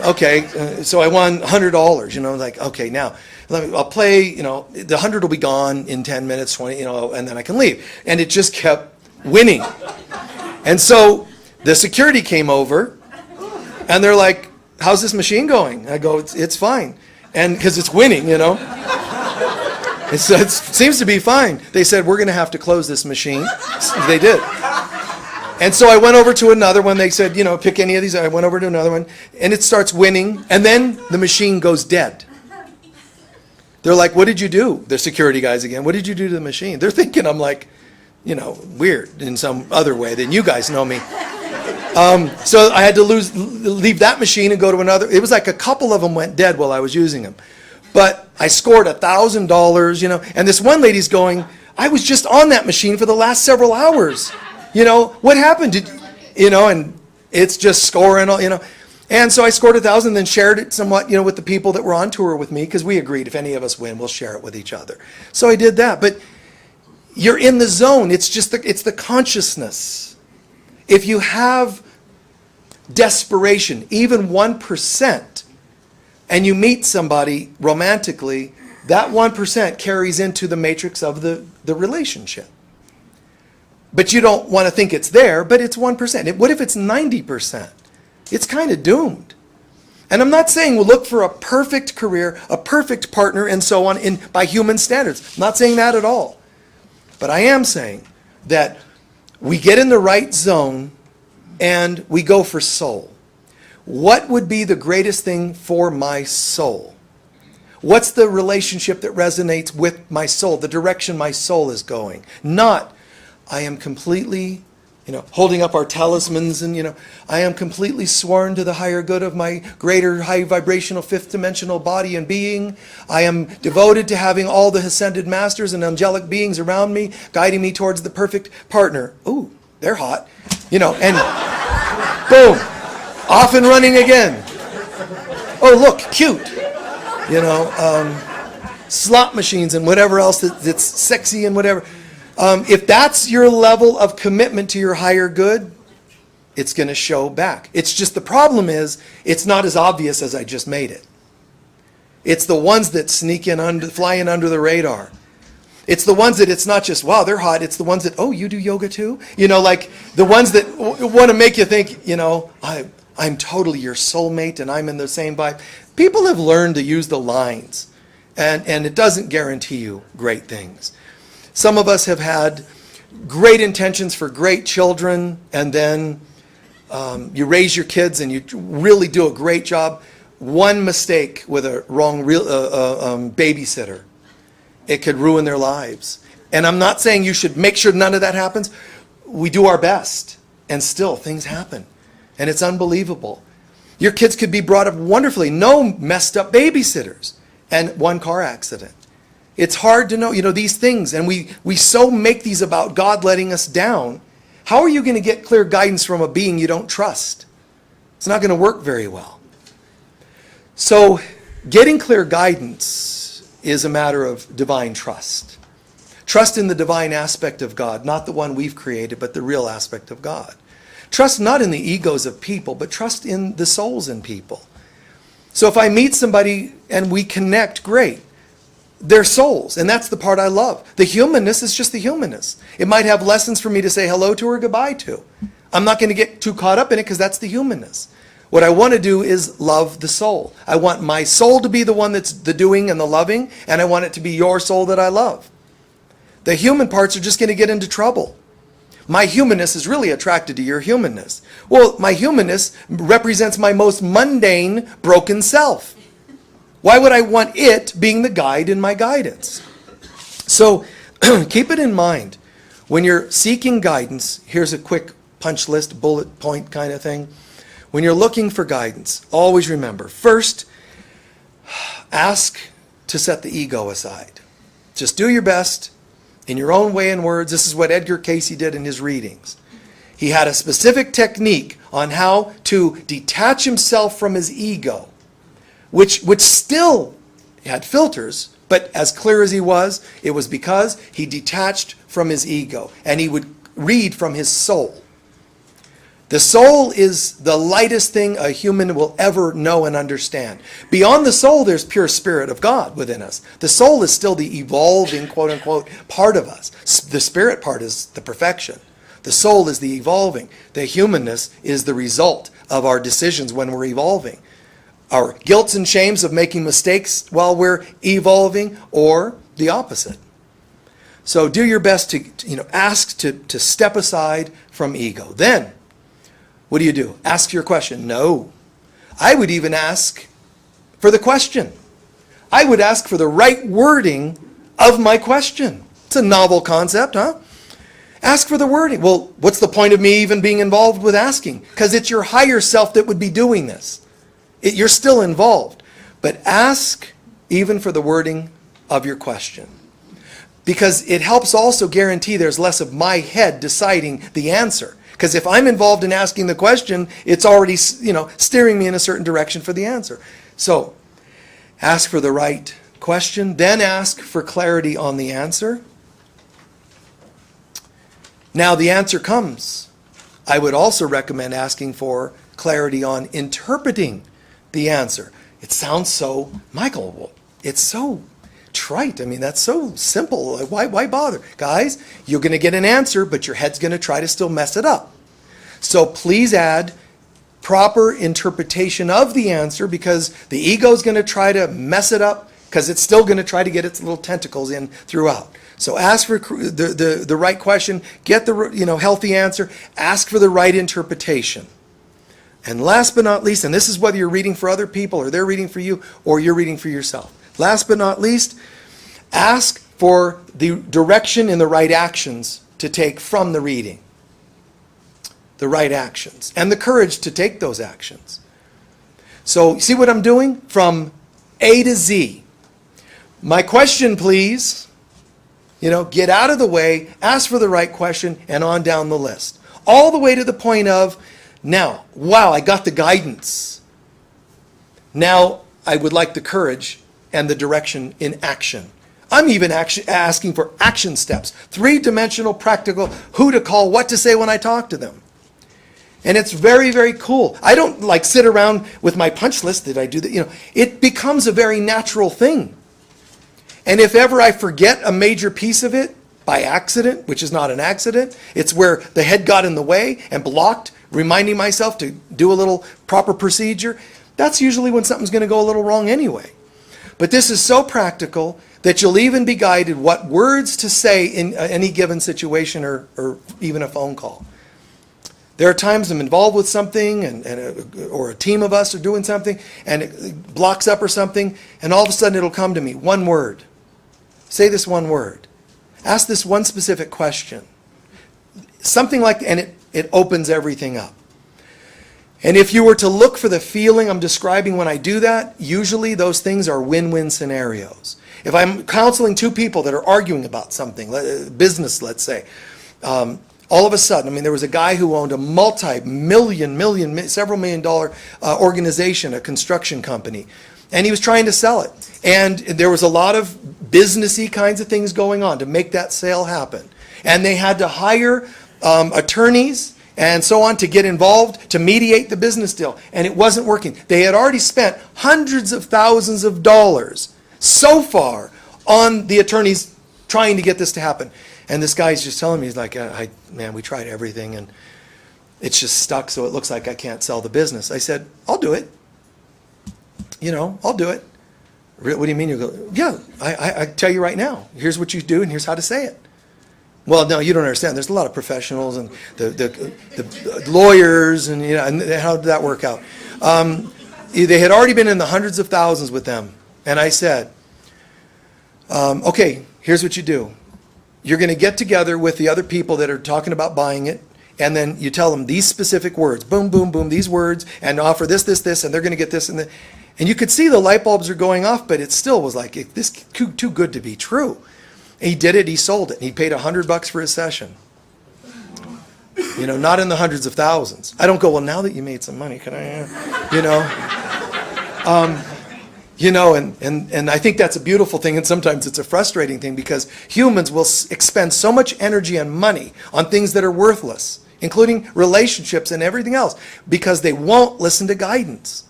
Okay, so I won $100, like, okay, now I'll play, the 100 will be gone in 10 minutes, 20, and then I can leave. And it just kept winning. And so the security came over, and they're like, how's this machine going? I go, it's fine. And because it's winning, It seems to be fine. They said, we're going to have to close this machine. They did. And so I went over to another one. They said, pick any of these. I went over to another one, and it starts winning, and then the machine goes dead. They're like, what did you do? The security guys again. What did you do to the machine? They're thinking I'm like, weird in some other way than you guys know me. So I had to leave that machine and go to another. It was like a couple of them went dead while I was using them. But I scored $1,000, and this one lady's going, I was just on that machine for the last several hours. What happened? And it's just scoring, And so I scored 1,000, then shared it somewhat, with the people that were on tour with me, because we agreed if any of us win, we'll share it with each other. So I did that. But you're in the zone. It's just it's the consciousness. If you have desperation, even 1%, and you meet somebody romantically, that 1% carries into the matrix of the relationship. But you don't want to think it's there, but it's 1%. What if it's 90%? It's kind of doomed. And I'm not saying we'll look for a perfect career, a perfect partner, and so on by human standards. I'm not saying that at all. But I am saying that we get in the right zone and we go for soul. What would be the greatest thing for my soul? What's the relationship that resonates with my soul, the direction my soul is going? Not, I am completely, holding up our talismans and, I am completely sworn to the higher good of my greater high vibrational fifth dimensional body and being. I am devoted to having all the ascended masters and angelic beings around me, guiding me towards the perfect partner. Ooh, they're hot. And boom, off and running again. Oh, look, cute. Slot machines and whatever else that's sexy and whatever. If that's your level of commitment to your higher good, it's going to show back. It's just the problem is it's not as obvious as I just made it. It's the ones that sneak in, fly in under the radar. It's the ones that it's not just, wow, they're hot. It's the ones that, oh, you do yoga too? Like the ones that want to make you think, I'm totally your soulmate and I'm in the same vibe. People have learned to use the lines, and it doesn't guarantee you great things. Some of us have had great intentions for great children, and then you raise your kids and you really do a great job. One mistake with a wrong babysitter, it could ruin their lives. And I'm not saying you should make sure none of that happens. We do our best, and still things happen. And it's unbelievable. Your kids could be brought up wonderfully, no messed up babysitters, and one car accident. It's hard to know, these things, and we so make these about God letting us down. How are you going to get clear guidance from a being you don't trust? It's not going to work very well. So, getting clear guidance is a matter of divine trust. Trust in the divine aspect of God, not the one we've created, but the real aspect of God. Trust not in the egos of people, but trust in the souls in people. So if I meet somebody and we connect, great. They're souls, and that's the part I love. The humanness is just the humanness. It might have lessons for me to say hello to or goodbye to. I'm not going to get too caught up in it because that's the humanness. What I want to do is love the soul. I want my soul to be the one that's the doing and the loving, and I want it to be your soul that I love. The human parts are just going to get into trouble. My humanness is really attracted to your humanness. Well, my humanness represents my most mundane, broken self. Why would I want it being the guide in my guidance? So keep it in mind. When you're seeking guidance, here's a quick punch list, bullet point kind of thing. When you're looking for guidance, always remember, first, ask to set the ego aside. Just do your best in your own way and words. This is what Edgar Cayce did in his readings. He had a specific technique on how to detach himself from his ego, which still had filters, but as clear as he was, it was because he detached from his ego, and he would read from his soul. The soul is the lightest thing a human will ever know and understand. Beyond the soul, there's pure spirit of God within us. The soul is still the evolving, quote unquote, part of us. The spirit part is the perfection. The soul is the evolving. The humanness is the result of our decisions when we're evolving. Our guilts and shames of making mistakes while we're evolving, or the opposite. So do your best to ask to step aside from ego. Then, what do? Ask your question? No. I would even ask for the question. I would ask for the right wording of my question. It's a novel concept, huh? Ask for the wording. Well, what's the point of me even being involved with asking? Because it's your higher self that would be doing this. You're still involved. But ask even for the wording of your question. Because it helps also guarantee there's less of my head deciding the answer. Because if I'm involved in asking the question, it's already, steering me in a certain direction for the answer. So, ask for the right question, then ask for clarity on the answer. Now the answer comes. I would also recommend asking for clarity on interpreting the answer. It sounds so, Michael, it's so trite. I mean, that's so simple. Why bother? Guys, you're going to get an answer, but your head's going to try to still mess it up. So please add proper interpretation of the answer, because the ego is going to try to mess it up, because it's still going to try to get its little tentacles in throughout. So ask for the right question, get the healthy answer, ask for the right interpretation. And last but not least, and this is whether you're reading for other people or they're reading for you or you're reading for yourself. Last but not least, ask for the direction and the right actions to take from the reading. The right actions and the courage to take those actions. So, see what I'm doing? From A to Z. My question, please. Get out of the way, ask for the right question, and on down the list. All the way to the point of, now, wow, I got the guidance. Now, I would like the courage and the direction in action. I'm even asking for action steps. 3-dimensional, practical, who to call, what to say when I talk to them. And it's very, very cool. I don't sit around with my punch list. Did I do that? It becomes a very natural thing. And if ever I forget a major piece of it, by accident, which is not an accident. It's where the head got in the way and blocked, reminding myself to do a little proper procedure. That's usually when something's going to go a little wrong anyway. But this is so practical that you'll even be guided what words to say in any given situation or even a phone call. There are times I'm involved with something or a team of us are doing something and it blocks up or something, and all of a sudden it'll come to me. One word. Say this one word. Ask this one specific question. Something like, and it opens everything up. And if you were to look for the feeling I'm describing when I do that, usually those things are win-win scenarios. If I'm counseling two people that are arguing about something, business, let's say, all of a sudden, there was a guy who owned a several million dollar organization, a construction company, and he was trying to sell it. And there was a lot of businessy kinds of things going on to make that sale happen. And they had to hire attorneys and so on to get involved to mediate the business deal. And it wasn't working. They had already spent hundreds of thousands of dollars so far on the attorneys trying to get this to happen. And this guy's just telling me, he's like, man, we tried everything and it's just stuck, so it looks like I can't sell the business. I said, I'll do it. I'll do it. What do you mean? You go, yeah, I tell you right now, here's what you do and here's how to say it. Well, no, you don't understand. There's a lot of professionals and the lawyers and how did that work out? They had already been in the hundreds of thousands with them. And I said, okay, here's what you do. You're going to get together with the other people that are talking about buying it, and then you tell them these specific words, boom, boom, boom, these words, and offer this, this, this, and they're going to get this and that. And you could see the light bulbs are going off, but it still was like, this is too good to be true. And he did it, he sold it, and he paid $100 for his session. Not in the hundreds of thousands. I don't go, well, now that you made some money, can I, and I think that's a beautiful thing, and sometimes it's a frustrating thing because humans will expend so much energy and money on things that are worthless, including relationships and everything else, because they won't listen to guidance.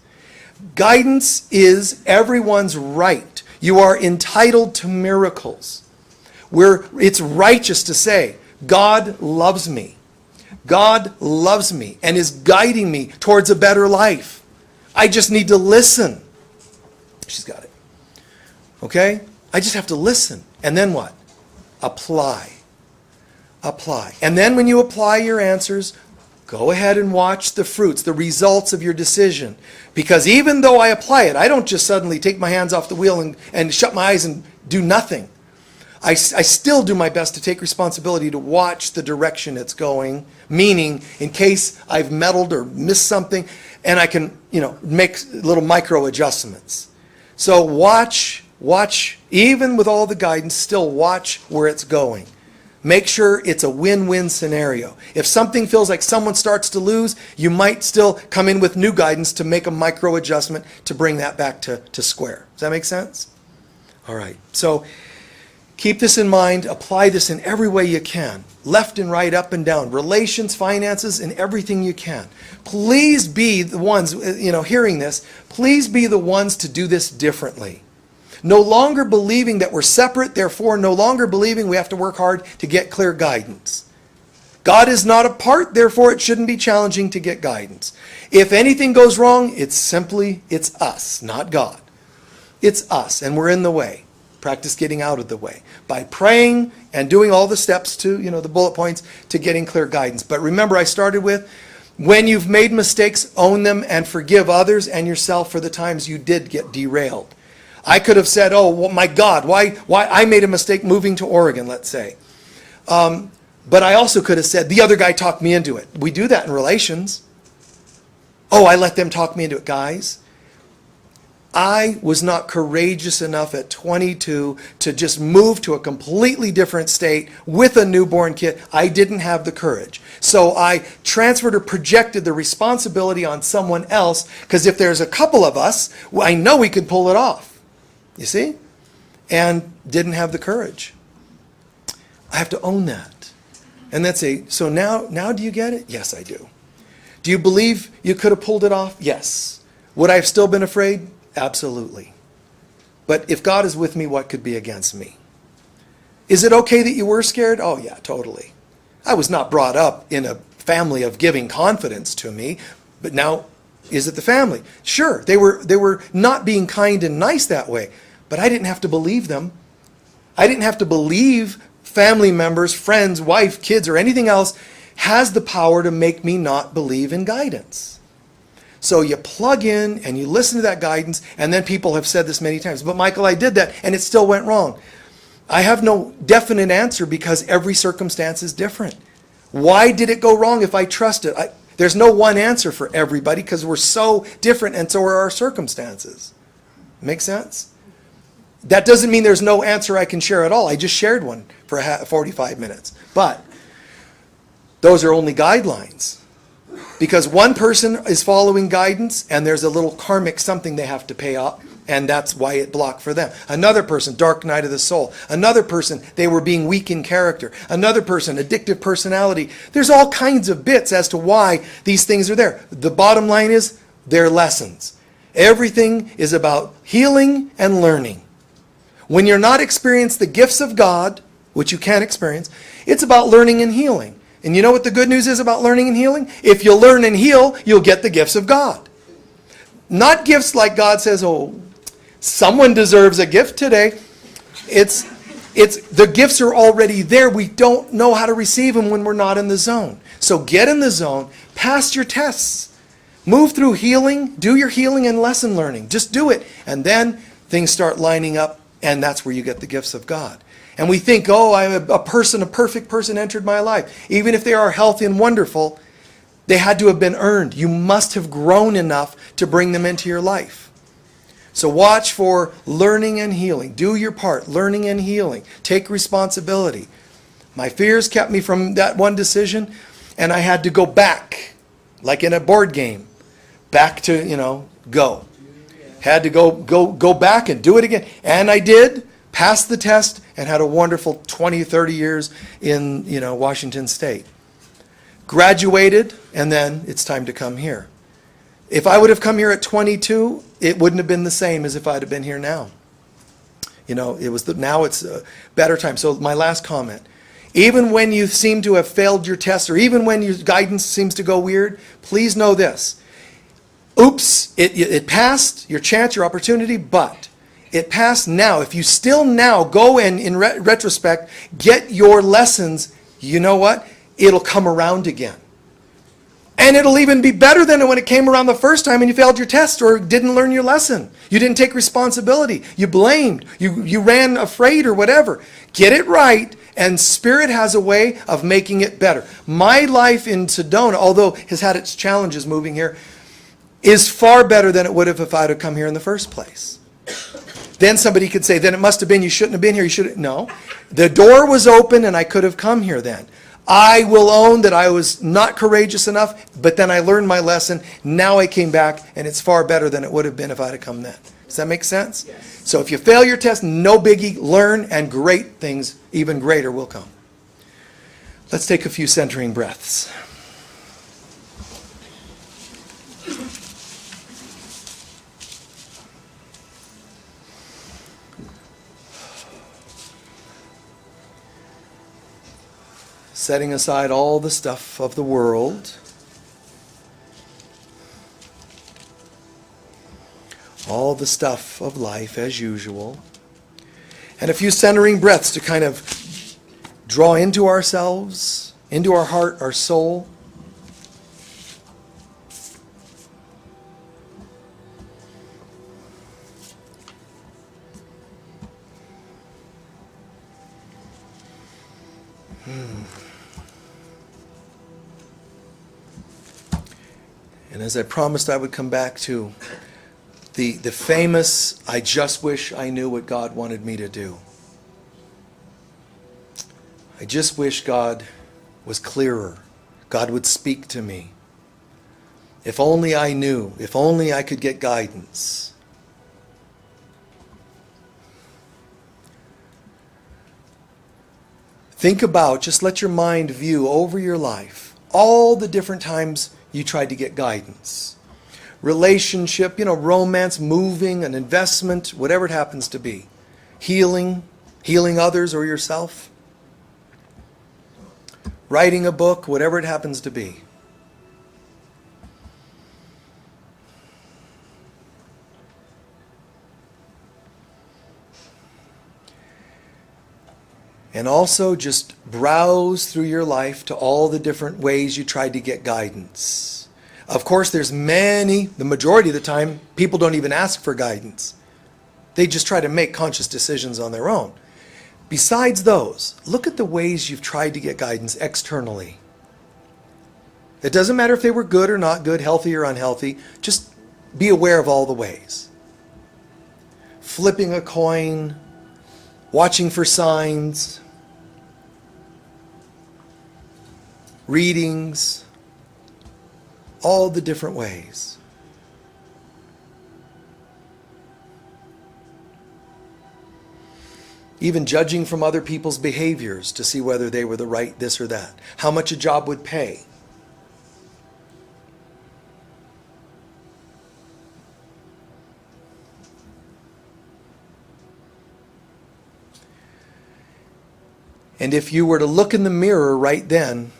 Guidance is everyone's right. You are entitled to miracles. It's righteous to say, God loves me. God loves me and is guiding me towards a better life. I just need to listen. She's got it. Okay? I just have to listen. And then what? Apply. Apply. And then when you apply your answers, go ahead and watch the fruits, the results of your decision. Because even though I apply it, I don't just suddenly take my hands off the wheel and shut my eyes and do nothing. I still do my best to take responsibility to watch the direction it's going, meaning in case I've meddled or missed something, and I can, make little micro adjustments. So watch, even with all the guidance, still watch where it's going. Make sure it's a win-win scenario. If something feels like someone starts to lose, you might still come in with new guidance to make a micro adjustment to bring that back to square. Does that make sense? All right. So keep this in mind. Apply this in every way you can. Left and right, up and down. Relations, finances, and everything you can. Please be the ones, hearing this, please be the ones to do this differently. No longer believing that we're separate, therefore no longer believing we have to work hard to get clear guidance. God is not apart, therefore it shouldn't be challenging to get guidance. If anything goes wrong, it's us, not God. It's us, and we're in the way. Practice getting out of the way by praying and doing all the steps to, the bullet points to getting clear guidance. But remember, I started with, when you've made mistakes, own them and forgive others and yourself for the times you did get derailed. I could have said, oh, well, my God, why I made a mistake moving to Oregon, let's say. But I also could have said, the other guy talked me into it. We do that in relations. Oh, I let them talk me into it. Guys, I was not courageous enough at 22 to just move to a completely different state with a newborn kid. I didn't have the courage. So I transferred or projected the responsibility on someone else, because if there's a couple of us, I know we could pull it off. You see? And didn't have the courage. I have to own that. And so now do you get it? Yes, I do. Do you believe you could have pulled it off? Yes. Would I have still been afraid? Absolutely. But if God is with me, what could be against me? Is it okay that you were scared? Oh yeah, totally. I was not brought up in a family of giving confidence to me, but now, is it the family? Sure, they were not being kind and nice that way, but I didn't have to believe them. I didn't have to believe family members, friends, wife, kids, or anything else has the power to make me not believe in guidance. So you plug in and you listen to that guidance, and then people have said this many times, but Michael, I did that and it still went wrong. I have no definite answer because every circumstance is different. Why did it go wrong if I trust it? There's no one answer for everybody because we're so different and so are our circumstances. Make sense? That doesn't mean there's no answer I can share at all. I just shared one for 45 minutes. But those are only guidelines. Because one person is following guidance and there's a little karmic something they have to pay up, and that's why it blocked for them. Another person, dark night of the soul. Another person, they were being weak in character. Another person, addictive personality. There's all kinds of bits as to why these things are there. The bottom line is they're lessons. Everything is about healing and learning. When you're not experiencing the gifts of God, which you can experience, it's about learning and healing. And you know what the good news is about learning and healing? If you learn and heal, you'll get the gifts of God. Not gifts like God says, oh, someone deserves a gift today. It's the gifts are already there. We don't know how to receive them when we're not in the zone. So get in the zone, pass your tests, move through healing, do your healing and lesson learning. Just do it. And then things start lining up, and that's where you get the gifts of God. And we think, oh, I'm a perfect person entered my life. Even if they are healthy and wonderful, they had to have been earned. You must have grown enough to bring them into your life. So watch for learning and healing. Do your part, learning and healing. Take responsibility. My fears kept me from that one decision, and I had to go back, like in a board game, back to, go. Had to go back and do it again. And I did, passed the test, and had a wonderful 20, 30 years in, Washington State. Graduated, and then it's time to come here. If I would have come here at 22, it wouldn't have been the same as if I'd have been here now. Now it's a better time. So my last comment. Even when you seem to have failed your test, or even when your guidance seems to go weird, please know this. Oops, it passed, your chance, your opportunity, but it passed now. If you still now go in retrospect, get your lessons, you know what? It'll come around again. And it'll even be better than when it came around the first time and you failed your test or didn't learn your lesson. You didn't take responsibility. You blamed. You ran afraid or whatever. Get it right, and Spirit has a way of making it better. My life in Sedona, although has had its challenges moving here, is far better than it would have if I'd have come here in the first place. Then somebody could say, then it must have been you shouldn't have been here. You should have. No. The door was open and I could have come here then. I will own that I was not courageous enough, but then I learned my lesson. Now I came back, and it's far better than it would have been if I'd have come then. Does that make sense? Yes. So if you fail your test, no biggie. Learn, and great things, even greater, will come. Let's take a few centering breaths. Setting aside all the stuff of the world, all the stuff of life as usual, and a few centering breaths to kind of draw into ourselves, into our heart, our soul. And as I promised I would come back to the famous, I just wish I knew what God wanted me to do. I just wish God was clearer. God would speak to me. If only I knew. If only I could get guidance. Think about, just let your mind view over your life all the different times you tried to get guidance. Relationship, romance, moving, an investment, whatever it happens to be. Healing, Healing others or yourself? Writing a book, whatever it happens to be. And also just browse through your life to all the different ways you tried to get guidance. Of course, there's many, the majority of the time, people don't even ask for guidance. They just try to make conscious decisions on their own. Besides those, look at the ways you've tried to get guidance externally. It doesn't matter if they were good or not good, healthy or unhealthy. Just be aware of all the ways. Flipping a coin, watching for signs, readings, all the different ways. Even judging from other people's behaviors to see whether they were the right this or that. How much a job would pay. And if you were to look in the mirror right then,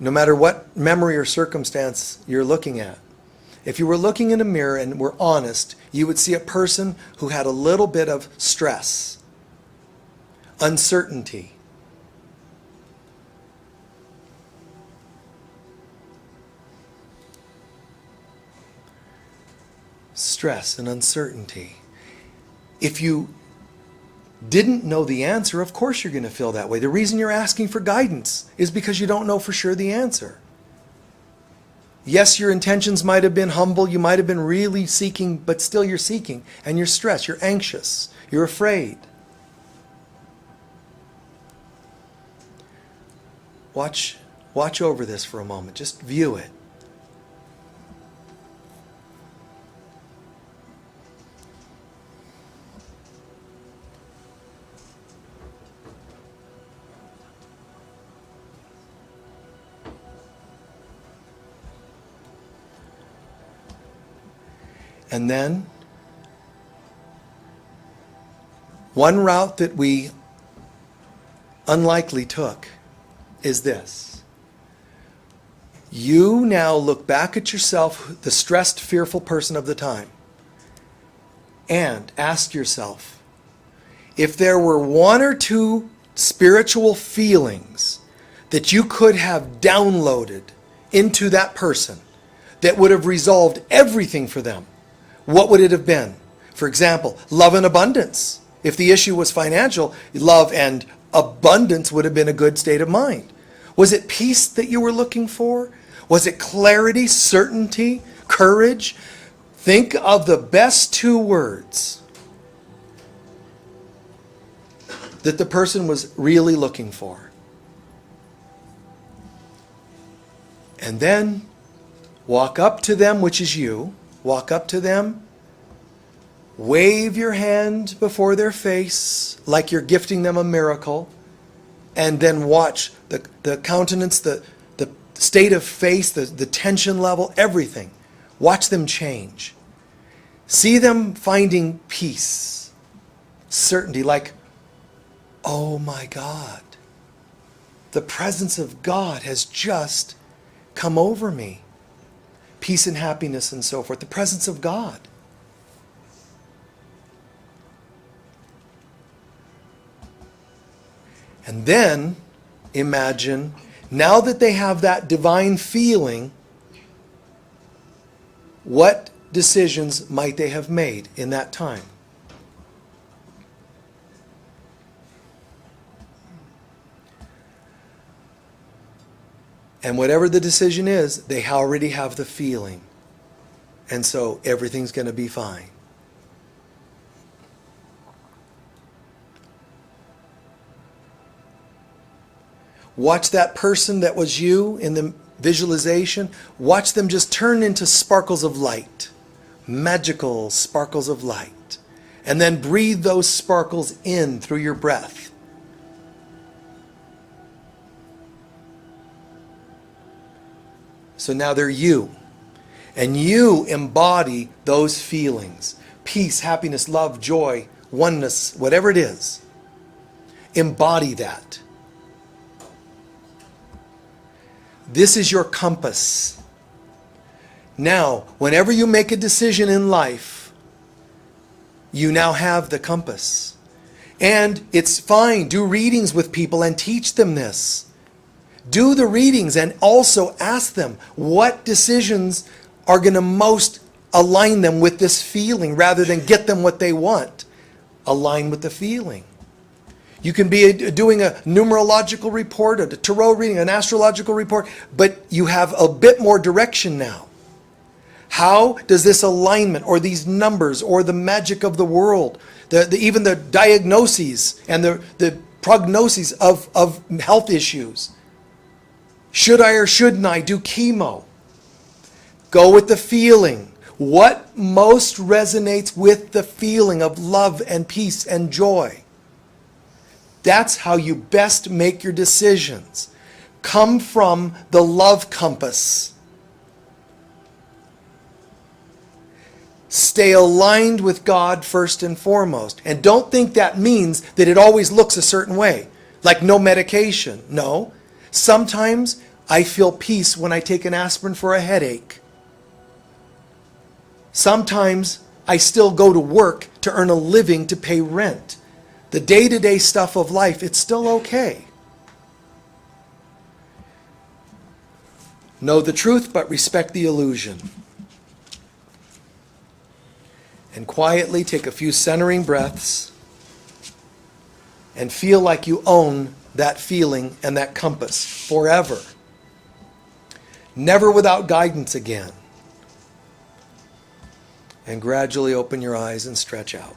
no matter what memory or circumstance you're looking at, if you were looking in a mirror and were honest, you would see a person who had a little bit of stress, uncertainty. Stress and uncertainty. If you didn't know the answer, of course you're going to feel that way. The reason you're asking for guidance is because you don't know for sure the answer. Yes, your intentions might have been humble, you might have been really seeking, but still you're seeking, and you're stressed, you're anxious, you're afraid. Watch over this for a moment. Just view it. And then, one route that we unlikely took is this. You now look back at yourself, the stressed, fearful person of the time, and ask yourself, if there were one or two spiritual feelings that you could have downloaded into that person that would have resolved everything for them, what would it have been? For example, love and abundance. If the issue was financial, love and abundance would have been a good state of mind. Was it peace that you were looking for? Was it clarity, certainty, courage? Think of the best two words that the person was really looking for. And then walk up to them, which is you. Walk up to them, wave your hand before their face like you're gifting them a miracle, and then watch the countenance, the state of face, the tension level, everything. Watch them change. See them finding peace, certainty, like, oh my God, the presence of God has just come over me. Peace and happiness and so forth. The presence of God. And then imagine, now that they have that divine feeling, what decisions might they have made in that time? And whatever the decision is, they already have the feeling. And so everything's going to be fine. Watch that person that was you in the visualization. Watch them just turn into sparkles of light. Magical sparkles of light. And then breathe those sparkles in through your breath. So now they're you. And you embody those feelings. Peace, happiness, love, joy, oneness, whatever it is. embody that. This is your compass. Now, whenever you make a decision in life, you now have the compass. And it's fine. Do readings with people and teach them this. Do the readings and also ask them what decisions are going to most align them with this feeling rather than get them what they want. Align with the feeling. You can be doing a numerological report, a tarot reading, an astrological report, but you have a bit more direction now. How does this alignment or these numbers or the magic of the world, even the diagnoses and the prognoses of health issues, should I or shouldn't I do chemo? Go with the feeling. What most resonates with the feeling of love and peace and joy? That's how you best make your decisions. Come from the love compass. Stay aligned with God first and foremost. And don't think that means that it always looks a certain way. Like no medication. No. Sometimes I feel peace when I take an aspirin for a headache. Sometimes I still go to work to earn a living to pay rent. The day-to-day stuff of life, it's still okay. Know the truth, but respect the illusion. And quietly take a few centering breaths and feel like you own that feeling and that compass forever. Never without guidance again. And gradually open your eyes and stretch out.